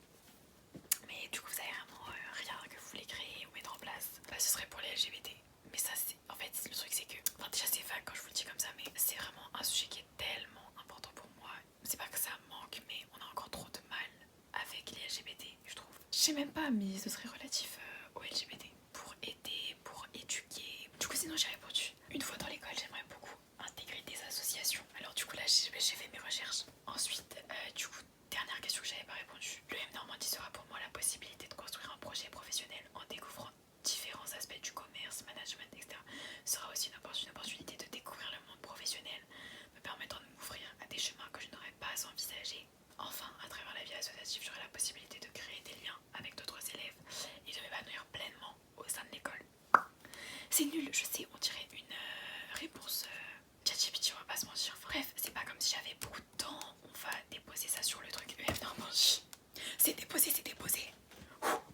mais du coup, vous avez vraiment rien que vous voulez créer ou mettre en place, bah, ce serait pour les LGBT. Mais ça, c'est. En fait, le truc, c'est que. Enfin, déjà, c'est vague quand je vous le dis comme ça, mais c'est vraiment un sujet qui est tellement important pour moi. C'est pas que ça manque, mais on a encore trop de mal avec les LGBT, je trouve. Je sais même pas, mais ce serait relatif aux LGBT. Pour aider, pour éduquer. Du coup, sinon, j'ai répondu: une fois dans l'école, j'aimerais beaucoup intégrer des associations. Alors, du coup, là, j'ai fait mes recherches. Ensuite, du coup, dernière question que j'avais pas répondu. L'EM Normandie sera pour moi la possibilité de construire un projet professionnel en découvrant différents aspects du commerce, management, etc. Ce sera aussi une opportunité de découvrir le monde professionnel, me permettant de m'ouvrir à des chemins que je n'aurais pas envisagés. Enfin, à travers la vie associative, j'aurai la possibilité de créer des liens avec d'autres élèves et de m'épanouir pleinement au sein de l'école. C'est nul, je sais, on dirait une réponse ChatGPT, on va pas se mentir. Bref, c'est pas comme si j'avais beaucoup de temps. On va déposer ça sur le truc EM Normandie. C'est déposé, c'est déposé.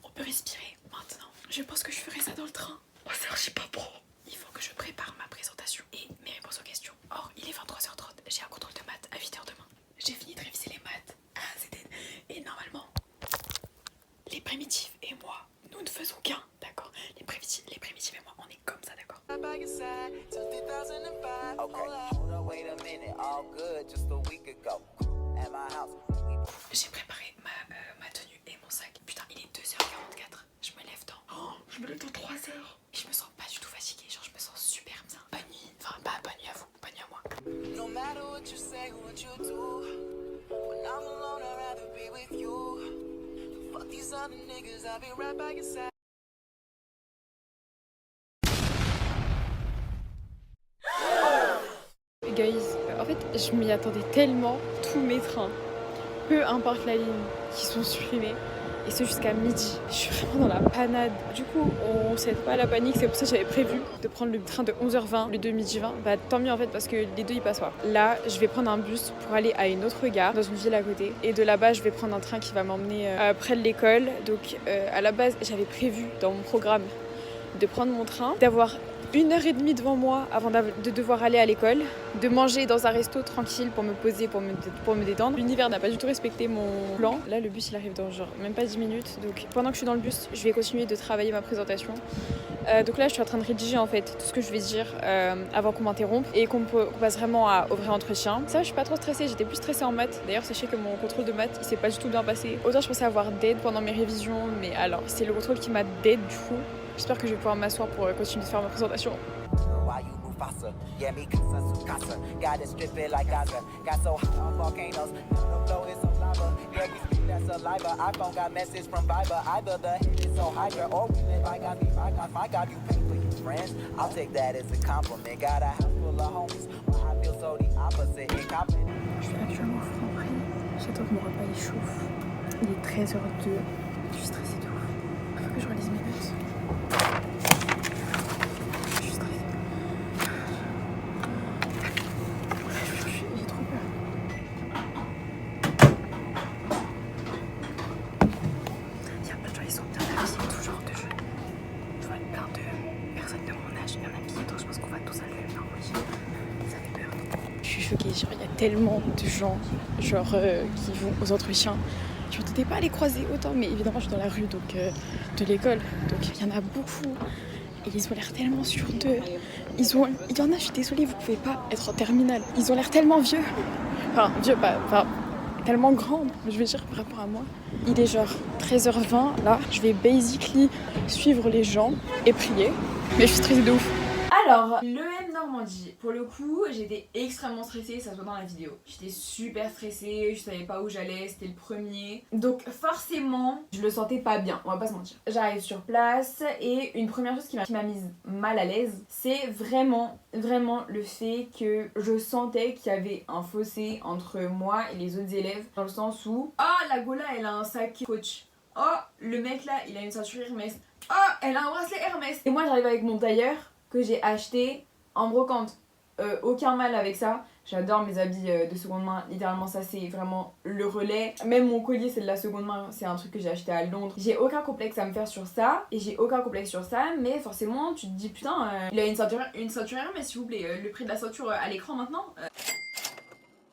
On peut respirer maintenant. Je pense que je ferai ça dans le train. Oh, c'est archi pas pro. Il faut que je prépare ma présentation et mes réponses aux questions. Or, il est 23h30, j'ai un contrôle de maths à 8h demain. J'ai fini de réviser les maths. Et normalement, les primitifs et moi, nous ne faisons qu'un, d'accord? Les primitifs et moi, on est comme ça, d'accord? J'ai préparé ma tenue et mon sac. Putain, il est 2h44. Je me lève je me lève dans 3h. Et je me sens pas du tout fatiguée, genre je me sens super bien. Bonne nuit, enfin pas bonne nuit à vous, bonne nuit à moi. No matter what you say, what you do, when I'm alone, I'd rather be with you. Fuck these other niggas, I'll be right by your side. Guys, en fait, je m'y attendais tellement. Tous mes trains, peu importe la ligne, qui sont supprimés. Et c'est jusqu'à midi. Je suis vraiment dans la panade. Du coup, on s'aide pas à la panique. C'est pour ça que j'avais prévu de prendre le train de 11h20, le de midi 20. Bah tant mieux en fait parce que les deux ils passent pas. Là, je vais prendre un bus pour aller à une autre gare dans une ville à côté. Et de là-bas, je vais prendre un train qui va m'emmener près de l'école. Donc à la base, j'avais prévu dans mon programme de prendre mon train, d'avoir 1h30 devant moi avant de devoir aller à l'école, de manger dans un resto tranquille pour me poser, pour me détendre. L'univers n'a pas du tout respecté mon plan. Là, le bus, il arrive dans genre même pas 10 minutes. Donc pendant que je suis dans le bus, je vais continuer de travailler ma présentation. Donc là, je suis en train de rédiger en fait tout ce que je vais dire avant qu'on m'interrompe et qu'on passe vraiment au vrai entretien. Ça, je suis pas trop stressée. J'étais plus stressée en maths. D'ailleurs, sachez que mon contrôle de maths, il s'est pas du tout bien passé. Autant je pensais avoir d'aide pendant mes révisions, mais alors c'est le contrôle qui m'a d'aide du coup. J'espère que je vais pouvoir m'asseoir pour continuer de faire ma présentation. Je suis actuellement au Franprix. J'attends que mon repas il chauffe. Il est 13h02. Je suis stressée de ouf. Il faut que je relise mes notes. Je suis stressée. J'ai trop peur. Il y a plein de gens, ils sont bien habillés, tout genre de jeunes. Je vois plein de personnes de mon âge bien habillées, donc je pense qu'on va tous à l'EM Normandie. Ça fait peur. Je suis choquée, genre il y a tellement de gens genre qui vont aux entretiens. Je ne m'attendais pas à les croiser autant, mais évidemment je suis dans la rue donc, de l'école, donc il y en a beaucoup. Et ils ont l'air tellement sûrs d'eux. Il y en a, je suis désolée, vous pouvez pas être en terminale. Ils ont l'air tellement vieux. Enfin, vieux, pas tellement grands, je veux dire, par rapport à moi. Il est genre 13h20, là. Je vais basically suivre les gens et prier. Mais je suis stressée de ouf. Alors, l'EM Normandie, pour le coup, j'étais extrêmement stressée, ça se voit dans la vidéo. J'étais super stressée, je savais pas où j'allais, c'était le premier. Donc forcément, je le sentais pas bien, on va pas se mentir. J'arrive sur place et une première chose qui m'a mise mal à l'aise, c'est vraiment le fait que je sentais qu'il y avait un fossé entre moi et les autres élèves, dans le sens où, oh la Gola elle a un sac Coach, oh le mec là il a une ceinture Hermès, oh elle a un bracelet Hermès. Et moi j'arrive avec mon tailleur que j'ai acheté en brocante. Aucun mal avec ça. J'adore mes habits de seconde main. Littéralement, ça c'est vraiment le relais. Même mon collier, c'est de la seconde main. C'est un truc que j'ai acheté à Londres. J'ai aucun complexe à me faire sur ça. Et j'ai aucun complexe sur ça. Mais forcément, tu te dis putain, il a une ceinture Hermès, s'il vous plaît. Le prix de la ceinture à l'écran maintenant.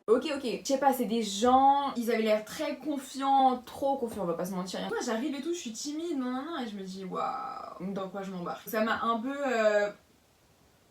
Ok, je sais pas, c'est des gens, ils avaient l'air très confiants, trop confiants, on va pas se mentir. Moi j'arrive et tout, je suis timide, non, et je me dis waouh, dans quoi je m'embarque. Ça m'a un peu,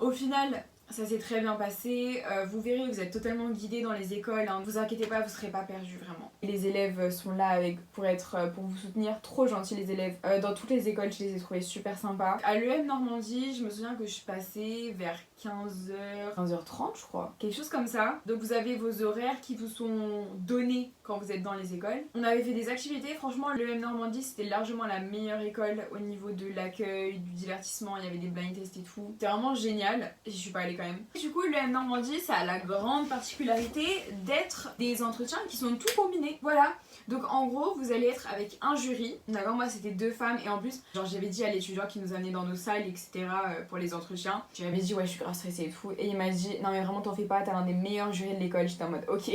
au final, ça s'est très bien passé. Vous verrez, vous êtes totalement guidés dans les écoles, hein. Vous inquiétez pas, vous serez pas perdus vraiment. Et les élèves sont là pour vous soutenir, trop gentils les élèves. Dans toutes les écoles, je les ai trouvés super sympas. À l'EM Normandie, je me souviens que je suis passée vers 15h30 je crois, quelque chose comme ça. Donc vous avez vos horaires qui vous sont donnés quand vous êtes dans les écoles. On avait fait des activités, franchement l'EM Normandie c'était largement la meilleure école au niveau de l'accueil, du divertissement, il y avait des blind tests et tout. C'était vraiment génial, j'y suis pas allée quand même. Et du coup l'EM Normandie ça a la grande particularité d'être des entretiens qui sont tout combinés. Voilà, donc en gros vous allez être avec un jury. D'accord, moi c'était 2 femmes et en plus genre j'avais dit à l'étudiant qui nous amenait dans nos salles etc pour les entretiens, j'avais dit ouais je suis grave stressée et tout, et il m'a dit non mais vraiment t'en fais pas, t'as un des meilleurs jurys de l'école. J'étais en mode ok.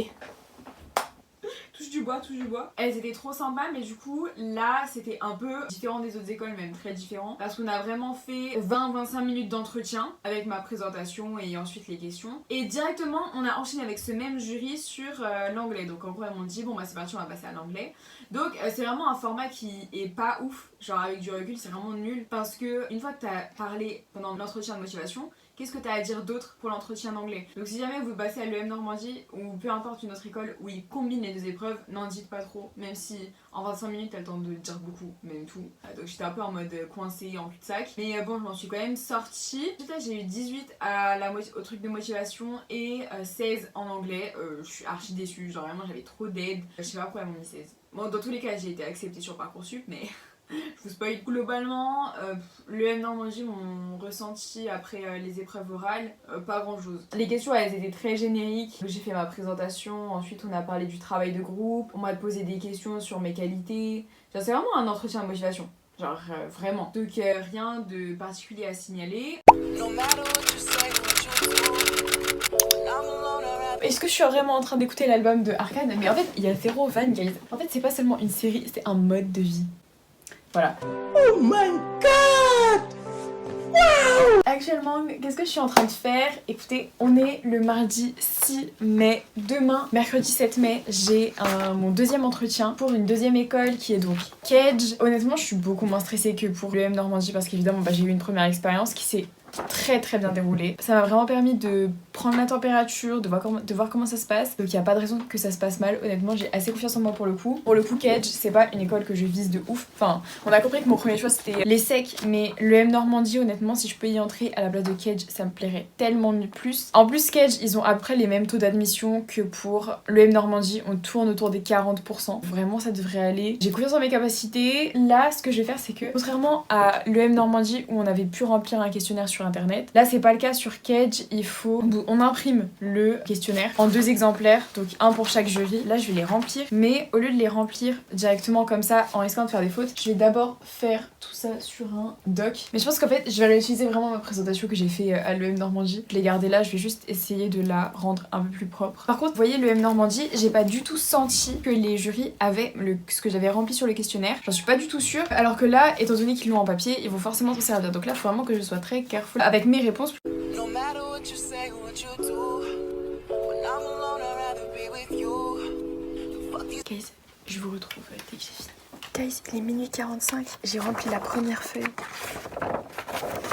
Touche du bois. Elles étaient trop sympas, mais du coup là c'était un peu différent des autres écoles, même très différent, parce qu'on a vraiment fait 20-25 minutes d'entretien avec ma présentation et ensuite les questions, et directement on a enchaîné avec ce même jury sur l'anglais. Donc en gros elles m'ont dit bon bah c'est parti, on va passer à l'anglais. Donc c'est vraiment un format qui est pas ouf, genre avec du recul c'est vraiment nul, parce que une fois que t'as parlé pendant l'entretien de motivation, qu'est-ce que t'as à dire d'autre pour l'entretien d'anglais? Donc si jamais vous passez à l'EM Normandie ou peu importe une autre école où ils combinent les deux épreuves, n'en dites pas trop, même si en 25 minutes t'as le temps de dire beaucoup, même tout. Donc j'étais un peu en mode coincée en cul-de-sac, mais bon je m'en suis quand même sortie. Ensuite là j'ai eu 18 au truc de motivation et 16 en anglais. Je suis archi déçue, genre vraiment j'avais trop d'aide. Je sais pas pourquoi ils m'ont mis 16. Bon dans tous les cas j'ai été acceptée sur Parcoursup, mais... Je vous spoil. Globalement, l'EM Normandie, mon ressenti après les épreuves orales, pas grand chose. Les questions elles étaient très génériques. J'ai fait ma présentation, ensuite on a parlé du travail de groupe, on m'a posé des questions sur mes qualités. Genre, c'est vraiment un entretien de motivation. Genre vraiment. Donc rien de particulier à signaler. Est-ce que je suis vraiment en train d'écouter l'album de Arcane? Mais en fait, il y a zéro van, guys. En fait, c'est pas seulement une série, c'est un mode de vie. Voilà. Oh my god! Wow! Actuellement, qu'est-ce que je suis en train de faire? Écoutez, on est le mardi 6 mai. Demain, mercredi 7 mai, j'ai mon deuxième entretien pour une deuxième école qui est donc Kedge. Honnêtement, je suis beaucoup moins stressée que pour l'EM Normandie parce qu'évidemment, j'ai eu une première expérience qui s'est très bien déroulée. Ça m'a vraiment permis de prendre la température, de voir comment ça se passe. Donc il n'y a pas de raison que ça se passe mal. Honnêtement, j'ai assez confiance en moi pour le coup. Pour le coup, Kedge, c'est pas une école que je vise de ouf. Enfin, on a compris que mon premier choix c'était l'ESSEC, mais l'EM Normandie, honnêtement, si je peux y entrer à la place de Kedge, ça me plairait tellement mieux plus. En plus, Kedge, ils ont après les mêmes taux d'admission que pour l'EM Normandie. On tourne autour des 40%. Vraiment, ça devrait aller. J'ai confiance en mes capacités. Là, ce que je vais faire, c'est que, contrairement à l'EM Normandie où on avait pu remplir un questionnaire sur internet, là c'est pas le cas sur Kedge. On imprime le questionnaire en 2 exemplaires, donc un pour chaque jury. Là je vais les remplir, mais au lieu de les remplir directement comme ça en risquant de faire des fautes, je vais d'abord faire tout ça sur un doc. Mais je pense qu'en fait je vais réutiliser vraiment ma présentation que j'ai fait à l'EM Normandie. Je l'ai gardée là, je vais juste essayer de la rendre un peu plus propre. Par contre, vous voyez l'EM Normandie, j'ai pas du tout senti que les jurys avaient ce que j'avais rempli sur le questionnaire. J'en suis pas du tout sûre, alors que là, étant donné qu'ils l'ont en papier, ils vont forcément s'en servir. Donc là, il faut vraiment que je sois très careful avec mes réponses. No matter what you say, what you do, when I'm Guys, je vous retrouve dès que j'ai fini. Guys, il est minuit 45, j'ai rempli la première feuille.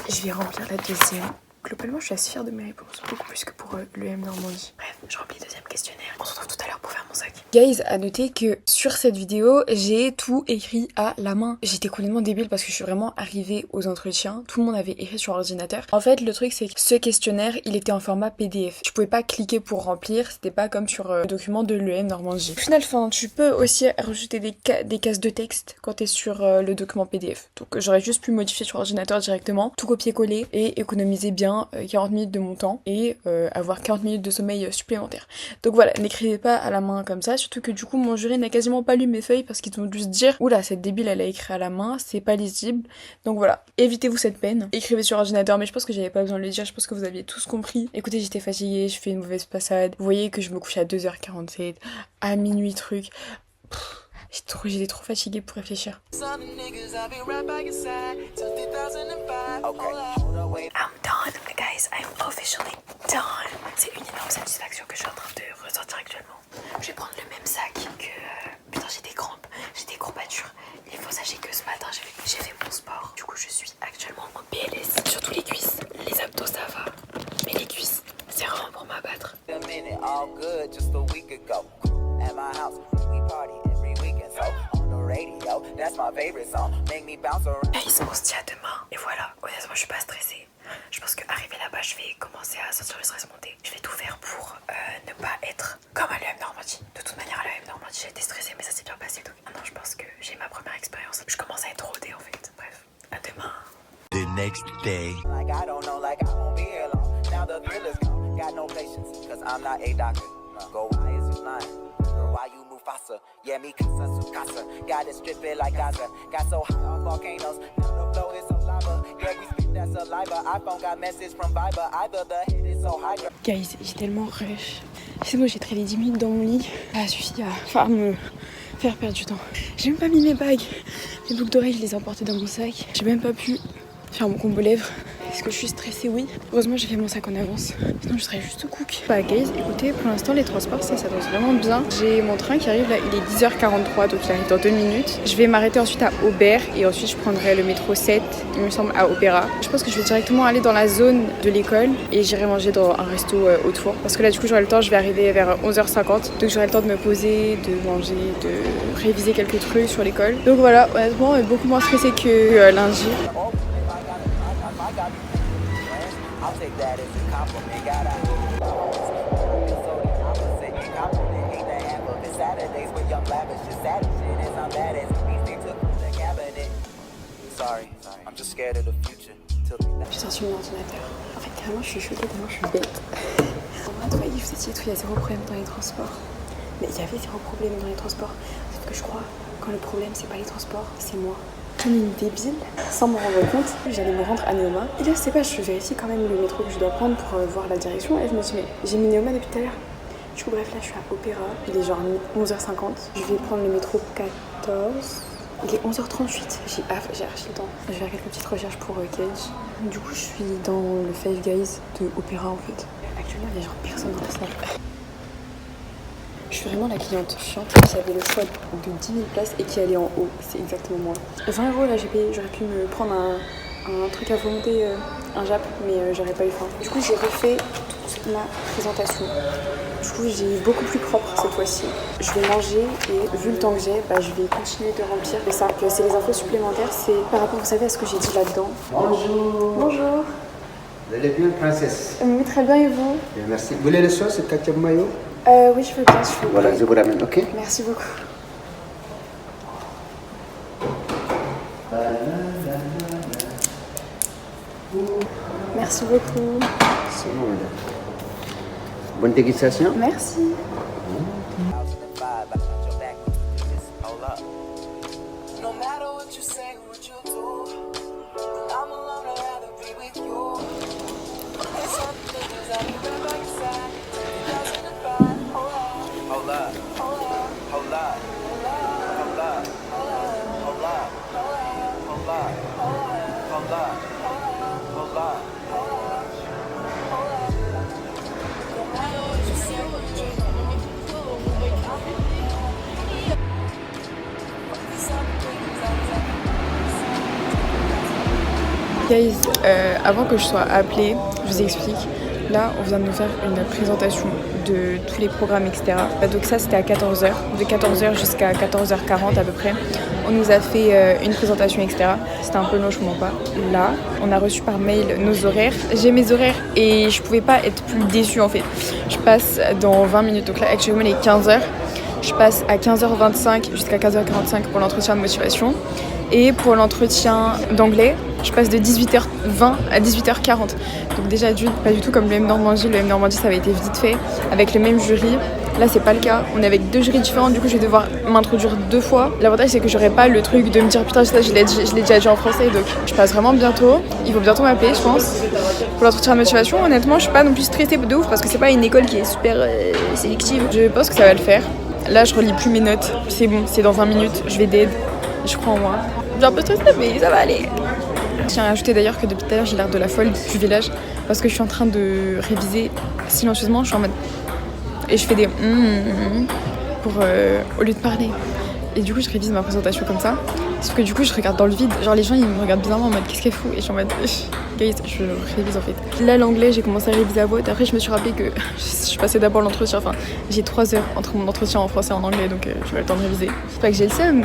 Je vais remplir la deuxième. Globalement, je suis assez fière de mes réponses, beaucoup plus que pour l'EM Normandie. Bref, je remplis le deuxième questionnaire. On se retrouve tout à l'heure pour faire mon sac. Guys, à noter que sur cette vidéo, j'ai tout écrit à la main. J'étais complètement débile parce que je suis vraiment arrivée aux entretiens. Tout le monde avait écrit sur ordinateur. En fait, le truc, c'est que ce questionnaire, il était en format PDF. Tu pouvais pas cliquer pour remplir, c'était pas comme sur le document de l'EM Normandie. Au final, tu peux aussi rajouter des cases de texte quand t'es sur le document PDF. Donc j'aurais juste pu modifier sur ordinateur directement, tout copier-coller et économiser bien 40 minutes de mon temps et avoir 40 minutes de sommeil supplémentaire. Donc voilà, n'écrivez pas à la main comme ça, surtout que du coup mon jury n'a quasiment pas lu mes feuilles parce qu'ils vont juste dire oula, cette débile elle a écrit à la main, c'est pas lisible. Donc voilà, évitez-vous cette peine. Écrivez sur ordinateur, mais je pense que j'avais pas besoin de le dire, je pense que vous aviez tous compris. Écoutez, j'étais fatiguée, je fais une mauvaise passade. Vous voyez que je me couche à 2h47, à minuit truc. J'étais trop fatiguée pour réfléchir. I'm done, guys, I'm officially done. C'est une énorme satisfaction que je suis en train de ressentir actuellement. Je vais prendre le même sac que... Putain, j'ai des courbatures. Il faut sachez que ce matin, j'ai fait mon sport. Du coup, je suis actuellement en PLS. Surtout les cuisses. Les abdos, ça va. Mais les cuisses, c'est vraiment pour m'abattre. Guys, on se dit à demain. Et voilà, honnêtement, je suis pas stressée. Je pense qu'arriver là-bas, je vais commencer à sentir le stress monter. Je vais tout faire pour ne pas être comme à l'EM Normandie. De toute manière, à l'EM Normandie, j'ai été stressée, mais ça s'est bien passé. Donc maintenant, je pense que j'ai ma première expérience. Je commence à être rodée en fait. Bref, à demain. The next day. Like I don't know, like I won't be here long. Now the thrill is gone. Got no patience, cause I'm not a doctor. Go, why is you lying? Or why you Mufasa? Yeah, me casa, Sukasa. Got it stripping like Gaza. Got so high on volcanoes. Now the flow is so lava. Yeah, we spit that saliva. iPhone got message from Viber. Either the head is so high. Guys, j'ai tellement rush. C'est bon, j'ai traîné 10 minutes dans mon lit. Ça suffit à me faire perdre du temps. J'ai même pas mis mes bagues. Mes boucles d'oreilles, je les ai emportées dans mon sac. J'ai même pas pu faire mon combo lèvres. Est-ce que je suis stressée? Oui. Heureusement, j'ai fait mon sac en avance. Sinon, je serais juste cook. Bah, guys, écoutez, pour l'instant, les transports, ça danse vraiment bien. J'ai mon train qui arrive là, il est 10h43, donc il arrive dans 2 minutes. Je vais m'arrêter ensuite à Aubert et ensuite, je prendrai le métro 7, il me semble, à Opéra. Je pense que je vais directement aller dans la zone de l'école et j'irai manger dans un resto au Tour. Parce que là, du coup, j'aurai le temps, je vais arriver vers 11h50. Donc, j'aurai le temps de me poser, de manger, de réviser quelques trucs sur l'école. Donc voilà, honnêtement, beaucoup moins stressée que lundi. J'ai sorti mon ordinateur. En fait, carrément, je suis choquée tellement je suis bête. En mode, voyez, vous étiez tout, il y a zéro problème dans les transports. Mais il y avait zéro problème dans les transports. Sauf que je crois, quand le problème, c'est pas les transports, c'est moi. Comme une débile, sans me rendre compte, j'allais me rendre à Neoma. Et là, je sais pas, je vérifie quand même le métro que je dois prendre pour voir la direction. Et je me dis, mais j'ai mis Neoma depuis tout à l'heure. Du coup, bref, là, je suis à Opéra. Il est genre 11h50. Je vais prendre le métro 14. Il est 11h38. J'ai archi le temps. Je vais faire quelques petites recherches pour Cage. Du coup, je suis dans le Five Guys de Opéra, en fait. Actuellement, il y a genre personne dans la salle. Je suis vraiment la cliente chiante qui avait le choix de 10 000 places et qui allait en haut. C'est exactement moi. 20 € là, j'ai payé. J'aurais pu me prendre un truc à volonté, un Jap, mais j'aurais pas eu faim. Du coup, j'ai refait toute ma présentation. Du coup, j'ai beaucoup plus propre cette fois-ci. Je vais manger et vu le temps que j'ai, je vais continuer de remplir. C'est simple, c'est les infos supplémentaires. C'est par rapport, vous savez, à ce que j'ai dit là-dedans. Bonjour. Bonjour. Vous allez bien, princesse? Oui, très bien, et vous? Bien, merci. Vous voulez le soir, c'est ketchup mayo? Oui, je veux bien, s'il vous plaît. Voilà, je vous ramène, ok? Merci beaucoup. Merci beaucoup. C'est bon, madame. Bonne dégustation. Merci. Guys, avant que je sois appelée, je vous explique. Là, on vient de nous faire une présentation de tous les programmes, etc. Donc ça, c'était à 14h. De 14h jusqu'à 14h40 à peu près. On nous a fait une présentation, etc. C'était un peu long, je comprends pas. Là, on a reçu par mail nos horaires. J'ai mes horaires et je pouvais pas être plus déçue en fait. Je passe dans 20 minutes. Donc là, actuellement, il est 15h. Je passe à 15h25 jusqu'à 15h45 pour l'entretien de motivation. Et pour l'entretien d'anglais, je passe de 18h20 à 18h40. Donc déjà d'une, pas du tout comme le M Normandie. Le M Normandie, ça avait été vite fait avec le même jury. Là, c'est pas le cas. On est avec deux jurys différents. Du coup, je vais devoir m'introduire 2 fois. L'avantage, c'est que j'aurai pas le truc de me dire putain, je l'ai déjà dit en français. Donc, je passe vraiment bientôt. Il faut bientôt m'appeler, je pense. Pour l'entretien de motivation, honnêtement, je suis pas non plus stressée de ouf parce que c'est pas une école qui est super sélective. Je pense que ça va le faire. Là, je relis plus mes notes. C'est bon, c'est dans 20 minutes. Je vais dead. Je crois en moi. J'ai un peu stressée, mais ça va aller. Je tiens à ajouter d'ailleurs que depuis tout à l'heure, j'ai l'air de la folle du village parce que je suis en train de réviser silencieusement. Je suis en mode. Et je fais des pour au lieu de parler. Et du coup, je révise ma présentation comme ça. Sauf que du coup, je regarde dans le vide. Genre, les gens, ils me regardent bizarrement en mode qu'est-ce qu'elle fout. Et je suis en mode guys, je révise en fait. Là, l'anglais, j'ai commencé à réviser à voix haute. Après, je me suis rappelé que je passais d'abord l'entretien. Enfin, j'ai 3 heures entre mon entretien en français et en anglais. Donc, je vais le temps de réviser. C'est pas que j'ai le seum,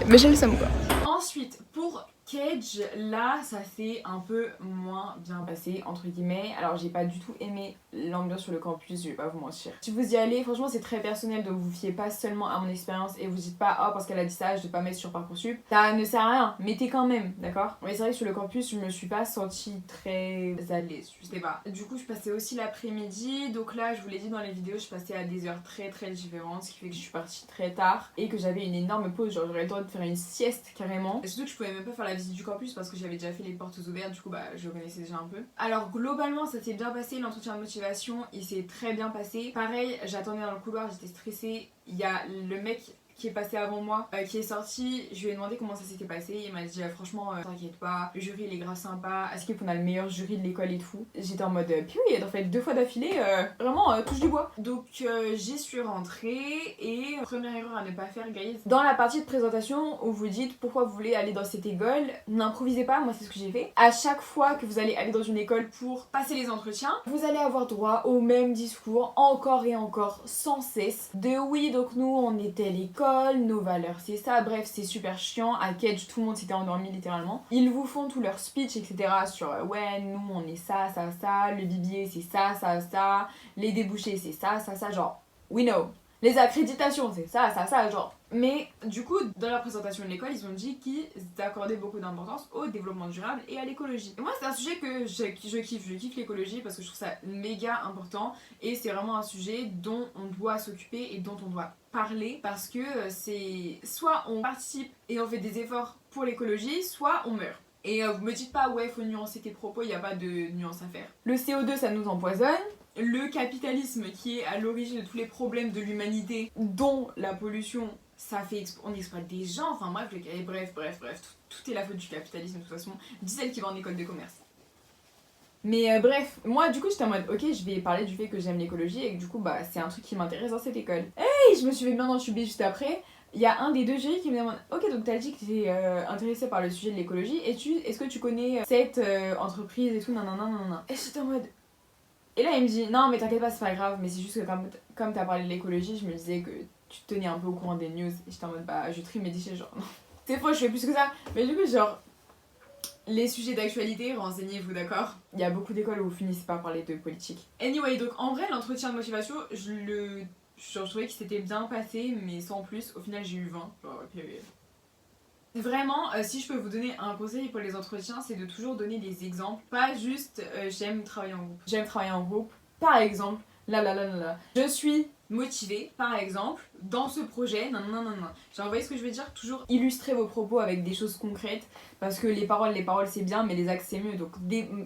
mais j'ai le seum quoi. Ensuite, pour Cage, là ça s'est un peu moins bien passé entre guillemets. Alors j'ai pas du tout aimé l'ambiance sur le campus, je vais pas vous mentir. Si vous y allez, franchement c'est très personnel, donc vous fiez pas seulement à mon expérience et vous dites pas oh parce qu'elle a dit ça je vais pas mettre sur Parcoursup. Ça ne sert à rien, mettez quand même, d'accord. Mais c'est vrai que sur le campus je me suis pas sentie très à l'aise, je sais pas. Du coup je passais aussi l'après-midi, donc là je vous l'ai dit dans les vidéos, je passais à des heures très différentes, ce qui fait que je suis partie très tard et que j'avais une énorme pause, genre j'aurais le temps de faire une sieste carrément. Et surtout que je pouvais même pas faire la visite du campus parce que j'avais déjà fait les portes ouvertes, du coup bah je le connaissais déjà un peu. Alors globalement ça s'est bien passé, l'entretien de motivation il s'est très bien passé. Pareil, j'attendais dans le couloir, j'étais stressée. Il y a le mec qui est passé avant moi, qui est sorti, je lui ai demandé comment ça s'était passé, il m'a dit franchement t'inquiète pas, le jury il est grave sympa, à Skip on a le meilleur jury de l'école et tout. J'étais en mode puis oui, en fait 2 fois d'affilée, vraiment touche du bois. Donc j'y suis rentrée et première erreur à ne pas faire guys, dans la partie de présentation où vous dites pourquoi vous voulez aller dans cette école, n'improvisez pas, moi c'est ce que j'ai fait. À chaque fois que vous allez aller dans une école pour passer les entretiens, vous allez avoir droit au même discours encore et encore sans cesse de oui donc nous on était l'école, nos valeurs c'est ça, bref c'est super chiant. À Cage tout le monde s'était endormi littéralement. Ils vous font tout leur speech etc sur ouais nous on est ça, le bibier c'est ça, les débouchés c'est ça, genre we know. Les accréditations c'est ça, genre. Mais du coup, dans la présentation de l'école, ils ont dit qu'ils accordaient beaucoup d'importance au développement durable et à l'écologie. Et moi, c'est un sujet que je kiffe l'écologie parce que je trouve ça méga important et c'est vraiment un sujet dont on doit s'occuper et dont on doit parler parce que c'est soit on participe et on fait des efforts pour l'écologie, soit on meurt. Et vous me dites pas ouais faut nuancer tes propos, il n'y a pas de nuance à faire. Le CO2 ça nous empoisonne. Le capitalisme qui est à l'origine de tous les problèmes de l'humanité, dont la pollution, ça fait on exploite des gens, enfin bref, tout est la faute du capitalisme de toute façon, dis celle qui va en école de commerce. Mais bref, moi du coup j'étais en mode ok je vais parler du fait que j'aime l'écologie et que du coup bah c'est un truc qui m'intéresse dans cette école. Hey, je me suis fait bien entuber juste après. Il y a un des deux jurys qui me demande ok donc t'as dit que t'étais intéressé par le sujet de l'écologie et est-ce que tu connais cette entreprise et tout nanana. Et j'étais en mode. Et là il me dit non mais t'inquiète pas c'est pas grave mais c'est juste que comme t'as parlé de l'écologie je me disais que tu te tenais un peu au courant des news et j'étais en mode bah je trie mes déchets genre non. C'est faux je fais plus que ça mais du coup genre les sujets d'actualité renseignez-vous d'accord. Il y a beaucoup d'écoles où vous finissez par parler de politique. Anyway donc en vrai l'entretien de motivation je trouvais que c'était bien passé mais sans plus au final j'ai eu 20 genre okay. Vraiment, si je peux vous donner un conseil pour les entretiens, c'est de toujours donner des exemples. Pas juste j'aime travailler en groupe. J'aime travailler en groupe. Par exemple, je suis motivée, par exemple, dans ce projet, non. Genre, vous voyez ce que je veux dire? Toujours illustrer vos propos avec des choses concrètes. Parce que les paroles c'est bien, mais les actes c'est mieux. Donc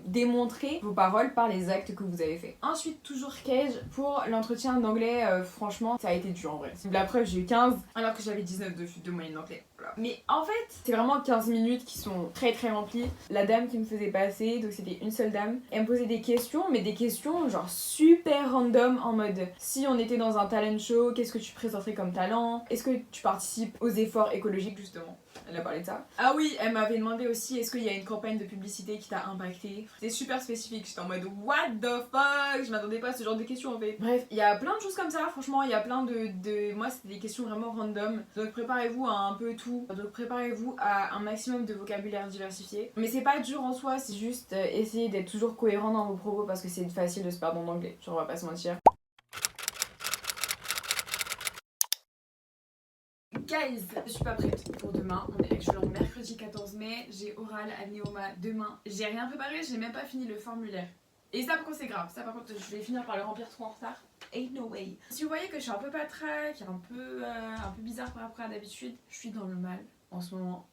démontrez vos paroles par les actes que vous avez fait. Ensuite, toujours Cage, pour l'entretien d'anglais, franchement, ça a été dur en vrai. La preuve, j'ai eu 15, alors que j'avais 19 de moyenne d'anglais. Voilà. Mais en fait, c'est vraiment 15 minutes qui sont très remplies. La dame qui me faisait passer, donc c'était une seule dame, elle me posait des questions, mais des questions genre super random en mode si on était dans un talent show, qu'est-ce que tu présenterais montrer comme talent? Est-ce que tu participes aux efforts écologiques justement? Elle a parlé de ça. Ah oui, elle m'avait demandé aussi est-ce qu'il y a une campagne de publicité qui t'a impacté? C'était super spécifique, j'étais en mode what the fuck? Je m'attendais pas à ce genre de questions en fait. Bref, il y a plein de choses comme ça, franchement, il y a plein de... Moi c'était des questions vraiment random. Donc préparez-vous à un peu tout. Donc préparez-vous à un maximum de vocabulaire diversifié. Mais c'est pas dur en soi, c'est juste essayer d'être toujours cohérent dans vos propos parce que c'est facile de se perdre en anglais, genre on va pas se mentir. Guys, je suis pas prête pour demain. On est actuellement mercredi 14 mai. J'ai oral à Neoma demain. J'ai rien préparé, j'ai même pas fini le formulaire. Et ça par contre c'est grave. Ça par contre je vais finir par le remplir trop en retard. Ain't no way. Si vous voyez que je suis un peu patraque, un peu bizarre par rapport à d'habitude, je suis dans le mal en ce moment.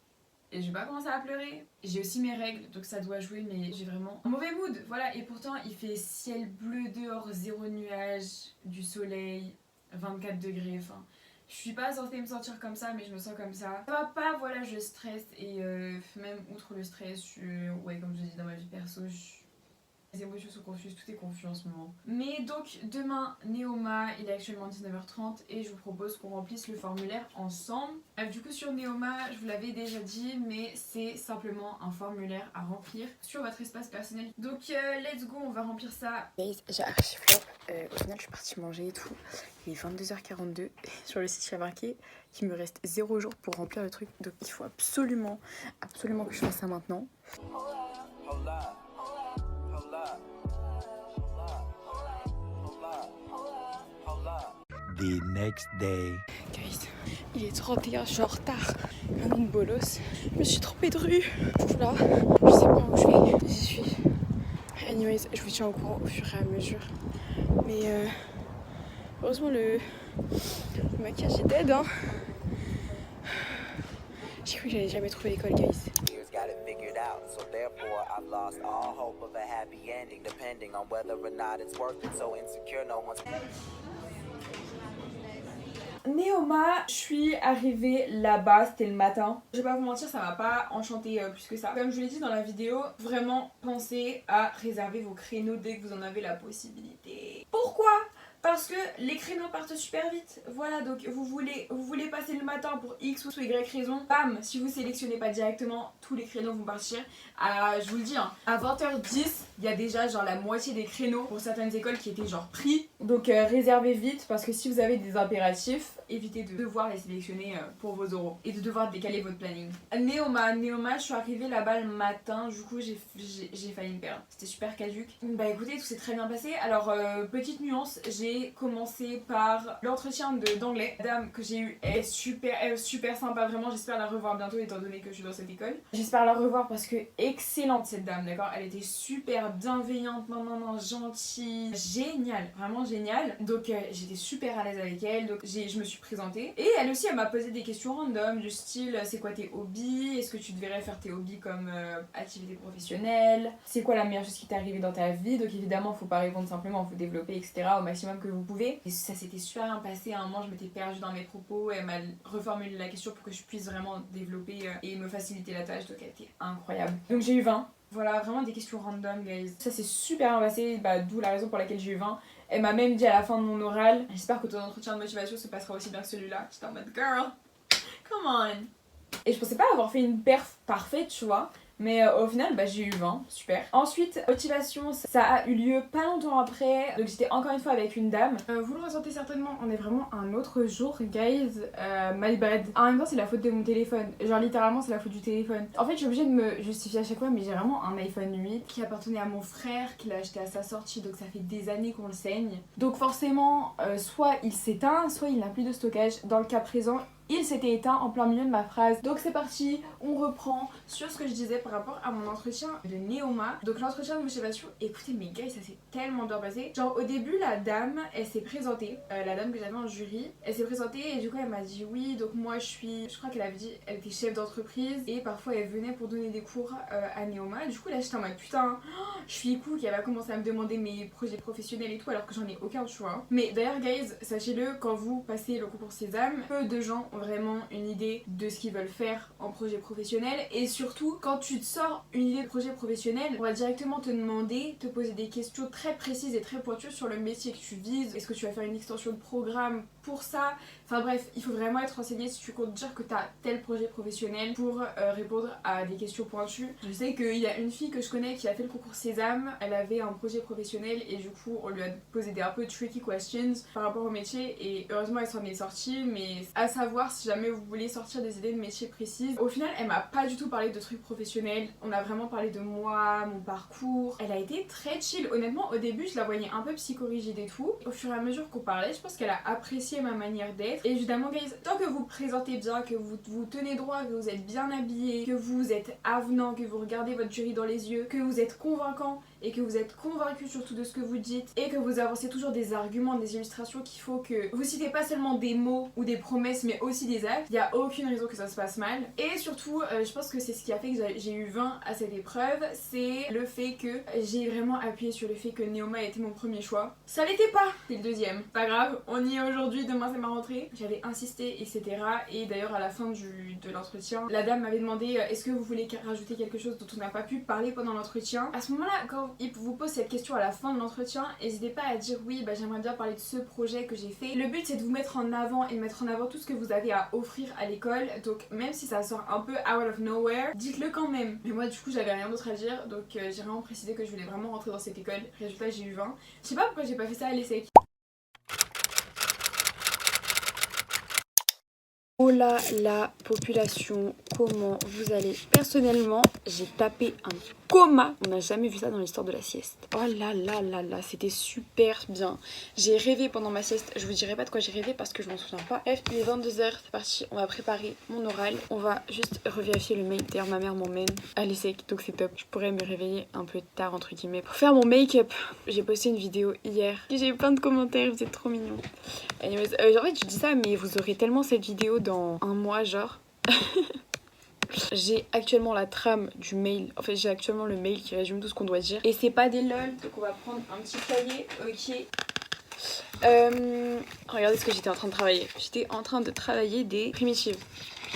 Et je vais pas commencer à pleurer. J'ai aussi mes règles, donc ça doit jouer, mais j'ai vraiment un mauvais mood. Voilà, et pourtant il fait ciel bleu dehors, 0 nuage, du soleil, 24 degrés, enfin... Je suis pas censée me sentir comme ça, mais je me sens comme ça. Ça va pas, voilà, je stresse et même outre le stress, ouais, comme je dis dans ma vie perso, les émotions sont confuses, tout est confus en ce moment. Mais donc demain, Neoma, il est actuellement 19h30 et je vous propose qu'on remplisse le formulaire ensemble. Du coup sur Neoma, je vous l'avais déjà dit, mais c'est simplement un formulaire à remplir sur votre espace personnel. Donc let's go, on va remplir ça. Guys, j'ai archi flop. Au final, je suis partie manger et tout. Il est 22h42. Sur le site, il y a marqué qu'il me reste 0 jour pour remplir le truc. Donc il faut absolument que je fasse ça maintenant. The next day. Guys, il est 31, je suis en retard. Comme une bolos. Je me suis trompée de rue. Voilà, je sais pas où je vais. J'y suis. Anyways, je vous tiens au courant au fur et à mesure. Mais heureusement le maquillage est dead, hein. J'ai cru que j'allais jamais trouver l'école, guys. So therefore I've lost all hope of a happy ending, depending on whether or not it's worth it. So insecure, no one's... Neoma, je suis arrivée là-bas, c'était le matin. Je vais pas vous mentir, ça m'a pas enchanté plus que ça. Comme je vous l'ai dit dans la vidéo, vraiment pensez à réserver vos créneaux dès que vous en avez la possibilité. Pourquoi ? Parce que les créneaux partent super vite. Voilà, donc vous voulez passer le matin pour X ou Y raison. Bam, si vous sélectionnez pas directement, tous les créneaux vont partir. Je vous le dis, hein, à 20h10, il y a déjà genre la moitié des créneaux pour certaines écoles qui étaient genre pris. Donc réservez vite parce que si vous avez des impératifs, évitez de devoir les sélectionner pour vos oraux et de devoir décaler votre planning. Neoma, je suis arrivée là-bas le matin, du coup j'ai failli me perdre. C'était super caduc. Bah écoutez, tout s'est très bien passé. Alors petite nuance, j'ai commencé par l'entretien d'anglais. La dame que j'ai eue est super sympa, vraiment. J'espère la revoir bientôt étant donné que je suis dans cette école. J'espère la revoir parce que excellente cette dame, d'accord. Elle était super bienveillante, gentille, géniale, vraiment géniale. Donc j'étais super à l'aise avec elle, donc je me suis présentée. Et elle aussi, elle m'a posé des questions random du style c'est quoi tes hobbies? Est-ce que tu devrais faire tes hobbies comme activité professionnelle? C'est quoi la meilleure chose qui t'est arrivée dans ta vie? Donc évidemment, faut pas répondre simplement, faut développer, etc. au maximum que vous pouvez. Et ça s'était super bien passé. À un moment, je m'étais perdue dans mes propos. Elle m'a reformulé la question pour que je puisse vraiment développer et me faciliter la tâche. Donc elle était incroyable. Donc j'ai eu 20. Voilà, vraiment des questions random, guys. Ça s'est super bien passé, d'où la raison pour laquelle j'ai eu 20. Elle m'a même dit à la fin de mon oral, j'espère que ton entretien de motivation se passera aussi bien que celui-là. J'étais en mode girl, come on. Et je pensais pas avoir fait une perf parfaite, tu vois. Mais au final, j'ai eu 20, super. Ensuite, motivation, ça a eu lieu pas longtemps après. Donc j'étais encore une fois avec une dame. Vous le ressentez certainement, on est vraiment un autre jour, guys. My bad. En même temps, c'est la faute de mon téléphone. Genre littéralement, c'est la faute du téléphone. En fait, je suis obligée de me justifier à chaque fois, mais j'ai vraiment un iPhone 8 qui appartenait à mon frère, qui l'a acheté à sa sortie. Donc ça fait des années qu'on le saigne. Donc forcément, soit il s'éteint, soit il n'a plus de stockage. Dans le cas présent, il s'était éteint en plein milieu de ma phrase. Donc c'est parti, on reprend sur ce que je disais par rapport à mon entretien de Neoma. Donc l'entretien de motivation, écoutez mes gars, ça s'est tellement bien passé. Genre au début, la dame, elle s'est présentée, la dame que j'avais en jury, elle s'est présentée et du coup elle m'a dit oui, donc moi je crois qu'elle avait dit, elle était chef d'entreprise et parfois elle venait pour donner des cours à Neoma. Du coup là j'étais en mode putain, je suis cool qu'elle va commencer à me demander mes projets professionnels et tout alors que j'en ai aucun, tu vois. Mais d'ailleurs guys, sachez-le, quand vous passez le concours Sésame, peu de gens vraiment une idée de ce qu'ils veulent faire en projet professionnel. Et surtout, quand tu te sors une idée de projet professionnel, on va directement te demander, te poser des questions très précises et très pointues sur le métier que tu vises. Est-ce que tu vas faire une extension de programme pour ça? Enfin bref, il faut vraiment être renseigné si tu comptes dire que tu as tel projet professionnel pour répondre à des questions pointues. Je sais qu'il y a une fille que je connais qui a fait le concours Sésame, elle avait un projet professionnel et du coup on lui a posé des un peu tricky questions par rapport au métier et heureusement elle s'en est sortie, mais à savoir si jamais vous voulez sortir des idées de métier précises. Au final elle m'a pas du tout parlé de trucs professionnels, on a vraiment parlé de moi, mon parcours. Elle a été très chill, honnêtement au début je la voyais un peu psychorigide et tout. Au fur et à mesure qu'on parlait, je pense qu'elle a apprécié ma manière d'être. Et évidemment guys, tant que vous vous présentez bien, que vous vous tenez droit, que vous êtes bien habillé, que vous êtes avenant, que vous regardez votre jury dans les yeux, que vous êtes convaincant et que vous êtes convaincu surtout de ce que vous dites et que vous avancez toujours des arguments, des illustrations qu'il faut que vous citez pas seulement des mots ou des promesses mais aussi des actes, il n'y a aucune raison que ça se passe mal. Et surtout, je pense que c'est ce qui a fait que j'ai eu 20 à cette épreuve, c'est le fait que j'ai vraiment appuyé sur le fait que Neoma était mon premier choix. Ça l'était pas, c'est le deuxième. Pas grave, on y est aujourd'hui, demain c'est ma rentrée. J'avais insisté, etc. Et d'ailleurs à la fin de l'entretien, la dame m'avait demandé est-ce que vous voulez rajouter quelque chose dont on n'a pas pu parler pendant l'entretien. À ce moment-là, quand il vous pose cette question à la fin de l'entretien, n'hésitez pas à dire oui, j'aimerais bien parler de ce projet que j'ai fait. Le but c'est de vous mettre en avant et de mettre en avant tout ce que vous avez à offrir à l'école, donc même si ça sort un peu out of nowhere, dites-le quand même. Mais moi du coup j'avais rien d'autre à dire, donc j'ai vraiment précisé que je voulais vraiment rentrer dans cette école. Résultat j'ai eu 20. Je sais pas pourquoi j'ai pas fait ça à l'ESSEC. Oh là la population, comment vous allez? Personnellement, j'ai tapé un coma. On n'a jamais vu ça dans l'histoire de la sieste. Oh là là là là, c'était super bien. J'ai rêvé pendant ma sieste. Je vous dirai pas de quoi j'ai rêvé parce que je m'en souviens pas. Bref, il est 22h, c'est parti. On va préparer mon oral. On va juste revérifier le mail. D'ailleurs, ma mère m'emmène à l'ESSEC, donc c'est top. Je pourrais me réveiller un peu tard, entre guillemets, pour faire mon make-up. J'ai posté une vidéo hier. J'ai eu plein de commentaires, vous êtes trop mignons. Anyways, en fait, je dis ça, mais vous aurez tellement cette vidéo dans un mois, genre. J'ai actuellement la trame du mail. En fait, j'ai actuellement le mail qui résume tout ce qu'on doit dire. Et c'est pas des lol, donc on va prendre un petit cahier. Ok. Regardez ce que j'étais en train de travailler. J'étais en train de travailler des primitives.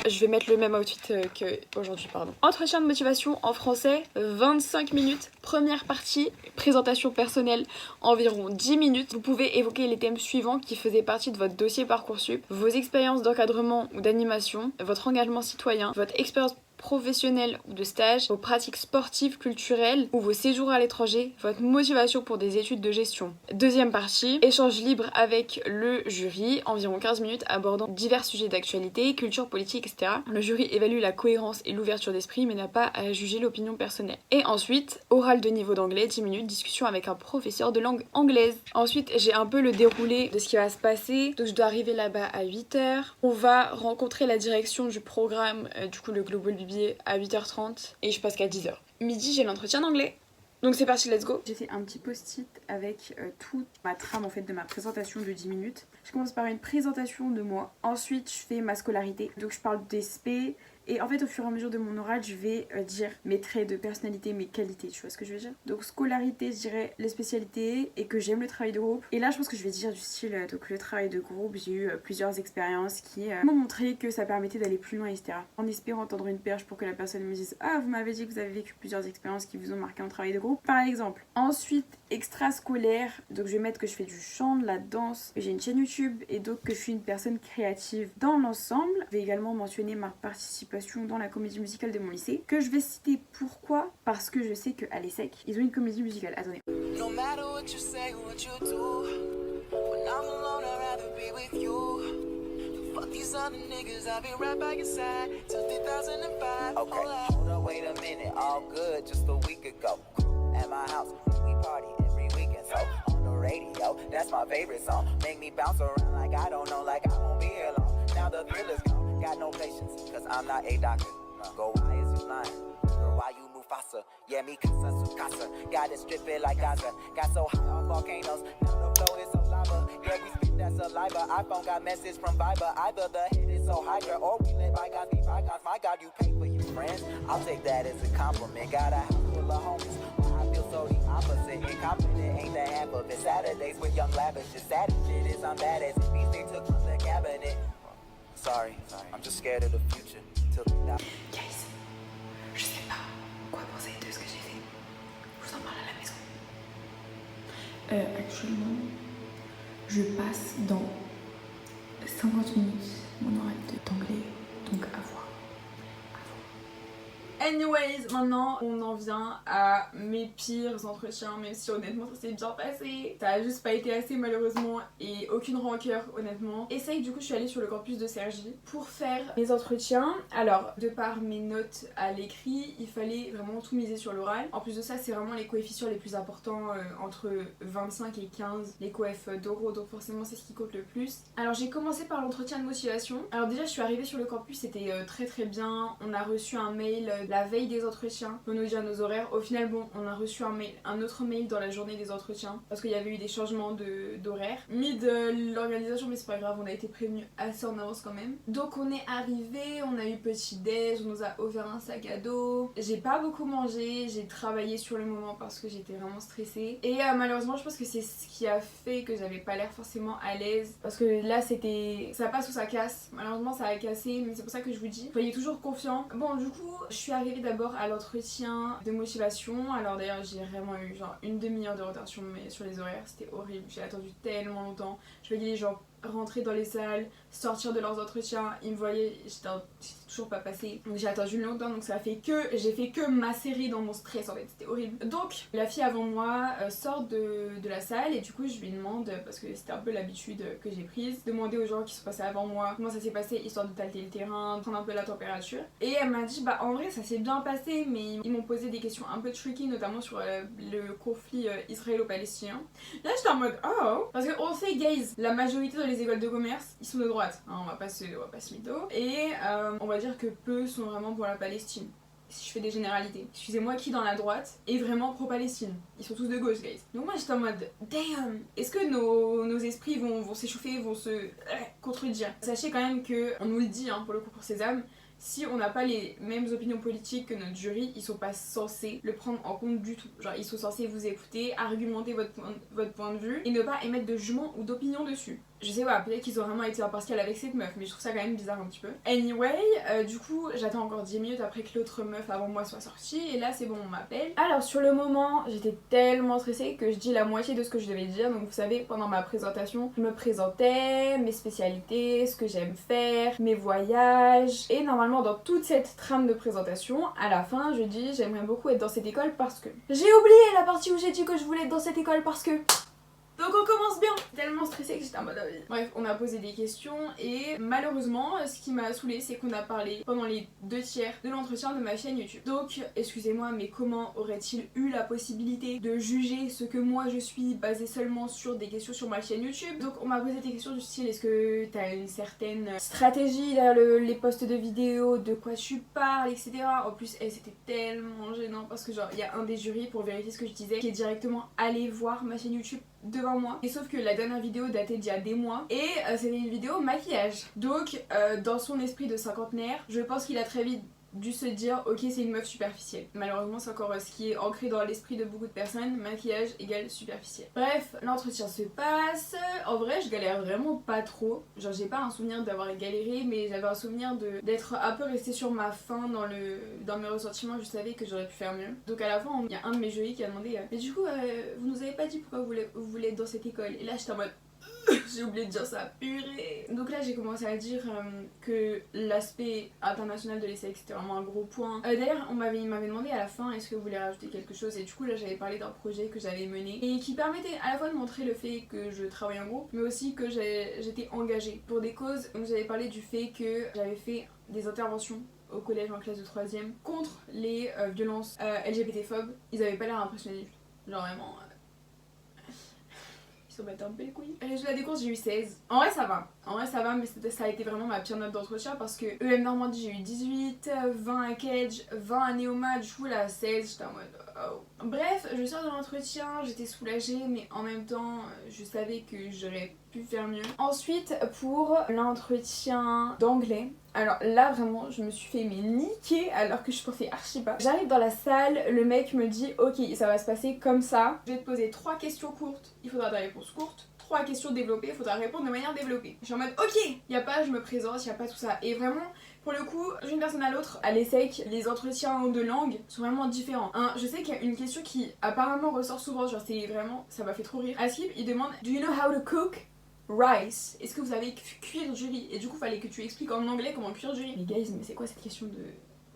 Je vais mettre le même outfit qu'aujourd'hui, pardon. Entretien de motivation en français, 25 minutes. Première partie, présentation personnelle, environ 10 minutes. Vous pouvez évoquer les thèmes suivants qui faisaient partie de votre dossier Parcoursup, vos expériences d'encadrement ou d'animation, votre engagement citoyen, votre expérience professionnelle ou de stage, vos pratiques sportives, culturelles ou vos séjours à l'étranger, votre motivation pour des études de gestion. Deuxième partie, échange libre avec le jury, environ 15 minutes abordant divers sujets d'actualité, culture, politique, etc. Le jury évalue la cohérence et l'ouverture d'esprit mais n'a pas à juger l'opinion personnelle. Et ensuite, oral de niveau d'anglais, 10 minutes, discussion avec un professeur de langue anglaise. Ensuite, j'ai un peu le déroulé de ce qui va se passer. Donc je dois arriver là-bas à 8h. On va rencontrer la direction du programme, du coup le Global BBA à 8h30 et je passe qu'à 10h. Midi, j'ai l'entretien d'anglais. Donc c'est parti, let's go. J'ai fait un petit post-it avec toute ma trame en fait de ma présentation de 10 minutes. Je commence par une présentation de moi. Ensuite, je fais ma scolarité. Donc je parle des SP. Et en fait, au fur et à mesure de mon oral, je vais dire mes traits de personnalité, mes qualités, tu vois ce que je veux dire? Donc scolarité, je dirais les spécialités et que j'aime le travail de groupe. Et là, je pense que je vais dire du style, donc le travail de groupe, j'ai eu plusieurs expériences qui m'ont montré que ça permettait d'aller plus loin, etc. En espérant entendre une perche pour que la personne me dise « Ah, vous m'avez dit que vous avez vécu plusieurs expériences qui vous ont marqué en travail de groupe. » Par exemple. Ensuite, extrascolaire, donc je vais mettre que je fais du chant, de la danse, que j'ai une chaîne YouTube et donc que je suis une personne créative dans l'ensemble. Je vais également mentionner ma participation dans la comédie musicale de mon lycée, que je vais citer. Pourquoi? Parce que je sais qu'à l'ESSEC, ils ont une comédie musicale. Attendez. No matter what you say, what you do, when I'm alone, I'd rather be with you. Fuck these other niggas, I'll be right by your side till 2005. Okay, hold up, wait a minute, all good just a week ago. At my house, we party every weekend, so on the radio, that's my favorite song. Make me bounce around like I don't know, like I won't be here long. Now the thrill is gone. Got no patience, cause I'm not a doctor. Go, why is you lying? Girl, why you move faster? Yeah, me casa su casa. Got it stripping like Gaza. Got so high on volcanoes. Now the flow is so lava. Yeah, we spit that saliva. iPhone got message from Viber. Either the head is so high, girl, or we let bygones be bygones. My God, you pay for your friends. I'll take that as a compliment. Got a house full of homies. I feel so the opposite. Incompetent ain't the half of it. Saturdays with young lavish. Just sad shit is I'm bad as it. They took from the cabinet. sorry. I'm just scared of the future. Till Guys, je sais pas quoi penser de ce que j'ai fait. Je vous en parle à la maison. Actuellement, je passe dans 50 minutes mon oral d'anglais, donc à voir. Anyways, maintenant on en vient à mes pires entretiens, même si honnêtement ça s'est bien passé. Ça a juste pas été assez malheureusement et aucune rancœur honnêtement. Et c'est que du coup je suis allée sur le campus de Cergy pour faire mes entretiens. Alors de par mes notes à l'écrit, il fallait vraiment tout miser sur l'oral. En plus de ça c'est vraiment les coefficients les plus importants, entre 25 et 15, les coefs d'oraux, donc forcément c'est ce qui compte le plus. Alors j'ai commencé par l'entretien de motivation. Alors déjà je suis arrivée sur le campus, c'était très bien. On a reçu un mail la veille des entretiens pour nous dire nos horaires. Au final bon on a reçu un autre mail dans la journée des entretiens parce qu'il y avait eu des changements d'horaire mis de l'organisation, mais c'est pas grave, on a été prévenus assez en avance quand même. Donc on est arrivé, on a eu petit déj, on nous a offert un sac à dos. J'ai pas beaucoup mangé, j'ai travaillé sur le moment parce que j'étais vraiment stressée et malheureusement je pense que c'est ce qui a fait que j'avais pas l'air forcément à l'aise parce que là c'était ça passe ou ça casse. Malheureusement ça a cassé, mais c'est pour ça que je vous dis soyez toujours confiants. Bon du coup je suis arrivée d'abord à l'entretien de motivation. Alors d'ailleurs j'ai vraiment eu genre une demi-heure de retard sur les horaires, c'était horrible, j'ai attendu tellement longtemps. Je voyais les gens rentrer dans les salles, sortir de leurs entretiens, ils me voyaient, j'étais toujours pas passée, donc j'ai attendu longtemps, donc j'ai fait que macérer dans mon stress en fait, c'était horrible. Donc la fille avant moi sort de la salle et du coup je lui demande, parce que c'était un peu l'habitude que j'ai prise, demander aux gens qui sont passés avant moi comment ça s'est passé, histoire de tâter le terrain, prendre un peu la température. Et elle m'a dit bah en vrai ça s'est bien passé, mais ils m'ont posé des questions un peu tricky, notamment sur le conflit israélo-palestinien. Là j'étais en mode oh, parce que on sait guys, la majorité dans les écoles de commerce ils sont de droite, hein, on va pas se mytho, et on va dire que peu sont vraiment pour la Palestine. Si je fais des généralités, excusez-moi, qui dans la droite est vraiment pro-Palestine? Ils sont tous de gauche, guys. Donc moi j'étais en mode damn, est-ce que nos esprits vont s'échauffer, vont se contredire? Sachez quand même que, on nous le dit hein, pour le concours Sésame, si on n'a pas les mêmes opinions politiques que notre jury, ils sont pas censés le prendre en compte du tout. Genre ils sont censés vous écouter, argumenter votre point de vue et ne pas émettre de jugement ou d'opinion dessus. Je sais pas, peut-être qu'ils ont vraiment été impartials avec cette meuf, mais je trouve ça quand même bizarre un petit peu. Anyway, du coup j'attends encore 10 minutes après que l'autre meuf avant moi soit sortie et là c'est bon on m'appelle. Alors sur le moment j'étais tellement stressée que je dis la moitié de ce que je devais dire. Donc vous savez pendant ma présentation je me présentais, mes spécialités, ce que j'aime faire, mes voyages, et normalement dans toute cette trame de présentation à la fin je dis j'aimerais beaucoup être dans cette école parce que... J'ai oublié la partie où j'ai dit que je voulais être dans cette école parce que... Donc on commence bien. Tellement stressée que j'étais en mode avis. Bref, on a posé des questions et malheureusement, ce qui m'a saoulée, c'est qu'on a parlé pendant les 2/3 de l'entretien de ma chaîne YouTube. Donc, excusez-moi, mais comment aurait-il eu la possibilité de juger ce que moi je suis basé seulement sur des questions sur ma chaîne YouTube? Donc on m'a posé des questions du style est-ce que t'as une certaine stratégie derrière les posts de vidéos, de quoi tu parles, etc. En plus, c'était tellement gênant parce que genre, il y a un des jurys pour vérifier ce que je disais qui est directement allé voir ma chaîne YouTube devant moi, et sauf que la dernière vidéo datait d'il y a des mois et c'était une vidéo maquillage. Donc dans son esprit de cinquantenaire, je pense qu'il a très vite dû se dire ok c'est une meuf superficielle. Malheureusement c'est encore ce qui est ancré dans l'esprit de beaucoup de personnes, maquillage égale superficielle. Bref, l'entretien se passe. En vrai je galère vraiment pas trop, genre j'ai pas un souvenir d'avoir galéré, mais j'avais un souvenir d'être un peu restée sur ma faim dans mes ressentiments. Je savais que j'aurais pu faire mieux. Donc à la fin il y a un de mes jurys qui a demandé mais du coup vous nous avez pas dit pourquoi vous voulez être dans cette école? Et là j'étais en mode j'ai oublié de dire ça, purée. Donc là j'ai commencé à dire que l'aspect international de l'essai c'était vraiment un gros point. D'ailleurs il m'avait demandé à la fin est-ce que vous voulez rajouter quelque chose, et du coup là j'avais parlé d'un projet que j'avais mené et qui permettait à la fois de montrer le fait que je travaille en groupe, mais aussi que j'étais engagée pour des causes. Donc j'avais parlé du fait que j'avais fait des interventions au collège en classe de 3ème contre les violences LGBT-phobes. Ils avaient pas l'air impressionnés, genre vraiment... Ça m'a un peu les couilles. Résultat des courses, j'ai eu 16. En vrai ça va, mais ça a été vraiment ma pire note d'entretien parce que EM Normandie j'ai eu 18, 20 à Kedge, 20 à Néoma, du coup là 16, j'étais en mode oh. Bref, je sors de l'entretien, j'étais soulagée, mais en même temps je savais que j'aurais pu faire mieux. Ensuite pour l'entretien d'anglais, alors là vraiment je me suis fait niquer alors que je pensais archi pas. J'arrive dans la salle, le mec me dit ok ça va se passer comme ça, je vais te poser 3 questions courtes, il faudra des réponses courtes. 3 questions développées, il faudra répondre de manière développée. Je suis en mode ok, y a pas je me présente, y a pas tout ça. Et vraiment, pour le coup, d'une personne à l'autre, à l'ESSEC, les entretiens de langue sont vraiment différents. Je sais qu'il y a une question qui apparemment ressort souvent, genre c'est vraiment, ça m'a fait trop rire. Askip, il demande Do you know how to cook rice? Est-ce que vous savez cuire du riz? Et du coup, fallait que tu expliques en anglais comment cuire du riz. Mais guys, mais c'est quoi cette question de...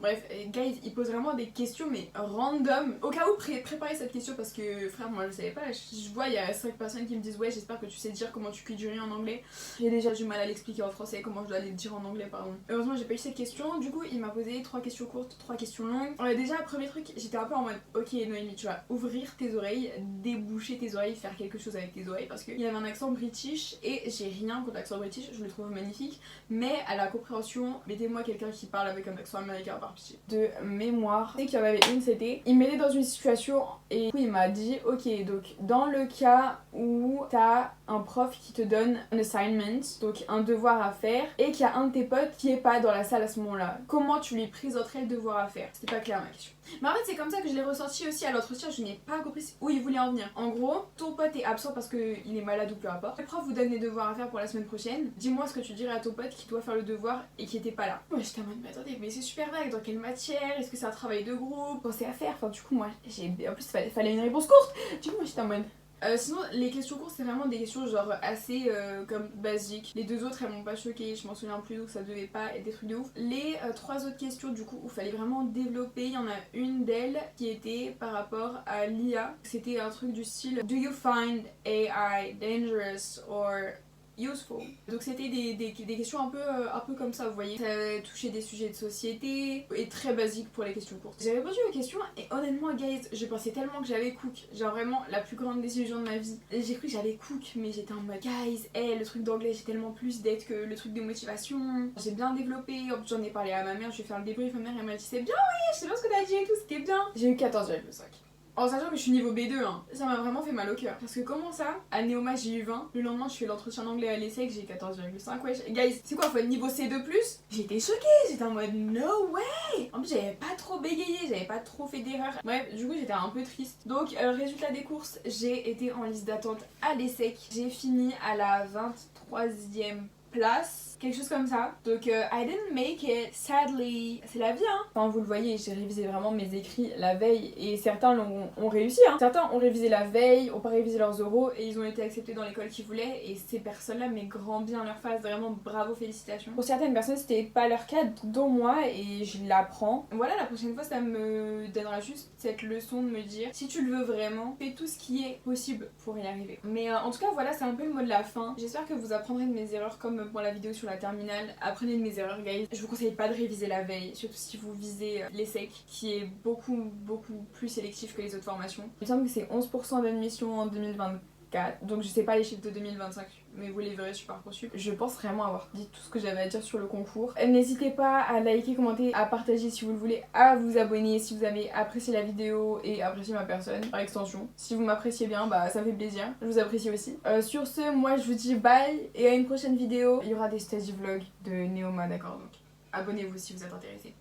Bref, guys, il pose vraiment des questions mais random. Au cas où, préparez cette question parce que frère, moi je savais pas. Je vois, il y a 5 personnes qui me disent ouais, j'espère que tu sais dire comment tu cuis du riz en anglais. J'ai déjà du mal à l'expliquer en français, comment je dois le dire en anglais, pardon. Heureusement, j'ai pas eu cette question. Du coup, il m'a posé 3 questions courtes, 3 questions longues. Déjà, premier truc, j'étais un peu en mode ok, Noémie, tu vas ouvrir tes oreilles, déboucher tes oreilles, faire quelque chose avec tes oreilles parce qu'il y avait un accent british et j'ai rien contre l'accent british, je le trouve magnifique. Mais à la compréhension, mettez-moi quelqu'un qui parle avec un accent américain par pitié. De mémoire, c'est qu'il y en avait une, c'était il m'aidait dans une situation et du coup il m'a dit ok, donc dans le cas où t'as un prof qui te donne un assignment, donc un devoir à faire, et qu'il y a un de tes potes qui est pas dans la salle à ce moment-là, comment tu lui présenterais le devoir à faire? C'était pas clair ma question. Mais en fait c'est comme ça que je l'ai ressenti aussi à l'entretien, je n'ai pas compris où il voulait en venir. En gros, ton pote est absent parce qu'il est malade ou peu importe. Le prof vous donne les devoirs à faire pour la semaine prochaine. Dis-moi ce que tu dirais à ton pote qui doit faire le devoir et qui était pas là. Moi j'étais en mode mais attendez, mais c'est super vague, dans quelle matière? Est-ce que c'est un travail de groupe? Pensez à faire? Enfin du coup moi en plus fallait une réponse courte. Du coup moi j'étais en mode... sinon les questions courtes c'est vraiment des questions genre assez comme basiques. Les 2 autres elles m'ont pas choqué, je m'en souviens plus donc ça devait pas être des trucs de ouf. Les 3 autres questions du coup où il fallait vraiment développer, il y en a une d'elles qui était par rapport à l'IA. C'était un truc du style Do you find AI dangerous or useful? Donc c'était des questions un peu comme ça, vous voyez. Ça touchait des sujets de société et très basiques pour les questions courtes. J'ai répondu aux questions et honnêtement guys, je pensais tellement que j'avais cook, genre vraiment la plus grande décision de ma vie. J'ai cru que j'avais cook mais j'étais en mode guys, le truc d'anglais j'ai tellement plus d'aide que le truc de motivation. J'ai bien développé, en plus j'en ai parlé à ma mère, je vais faire le débrief, ma mère elle m'a dit c'est bien, oui, je sais bien ce que t'as dit et tout, c'était bien. J'ai eu 14,5. En sachant que je suis niveau B2, hein. Ça m'a vraiment fait mal au cœur. Parce que comment ça, à Néoma j'ai eu 20, le lendemain je fais l'entretien d'anglais à l'ESSEC, j'ai 14,5, wesh. Guys, c'est quoi, faut être niveau C2+? J'étais choquée, j'étais en mode no way. En plus j'avais pas trop bégayé, j'avais pas trop fait d'erreurs. Bref, du coup j'étais un peu triste. Donc résultat des courses, j'ai été en liste d'attente à l'ESSEC. J'ai fini à la 23e place, quelque chose comme ça. Donc I didn't make it, sadly. C'est la vie hein. Enfin vous le voyez, j'ai révisé vraiment mes écrits la veille et certains ont réussi hein. Certains ont révisé la veille, ont pas révisé leurs oraux et ils ont été acceptés dans l'école qu'ils voulaient et ces personnes-là mais grand bien leur face, vraiment bravo, félicitations. Pour certaines personnes c'était pas leur cas, dont moi et je l'apprends. Voilà, la prochaine fois ça me donnera juste cette leçon de me dire si tu le veux vraiment, fais tout ce qui est possible pour y arriver. Mais en tout cas voilà, c'est un peu le mot de la fin. J'espère que vous apprendrez de mes erreurs comme pour la vidéo sur la terminale. Apprenez de mes erreurs guys. Je vous conseille pas de réviser la veille, surtout si vous visez l'ESSEC qui est beaucoup plus sélectif que les autres formations. Il me semble que c'est 11% d'admission en 2024, donc je sais pas les chiffres de 2025 mais vous les verrez sur Parcoursup. Je pense vraiment avoir dit tout ce que j'avais à dire sur le concours. N'hésitez pas à liker, commenter, à partager si vous le voulez, à vous abonner si vous avez apprécié la vidéo et apprécié ma personne par extension. Si vous m'appréciez bien, bah ça fait plaisir, je vous apprécie aussi. Sur ce, moi je vous dis bye et à une prochaine vidéo. Il y aura des study vlogs de Néoma, d'accord, donc abonnez-vous si vous êtes intéressés.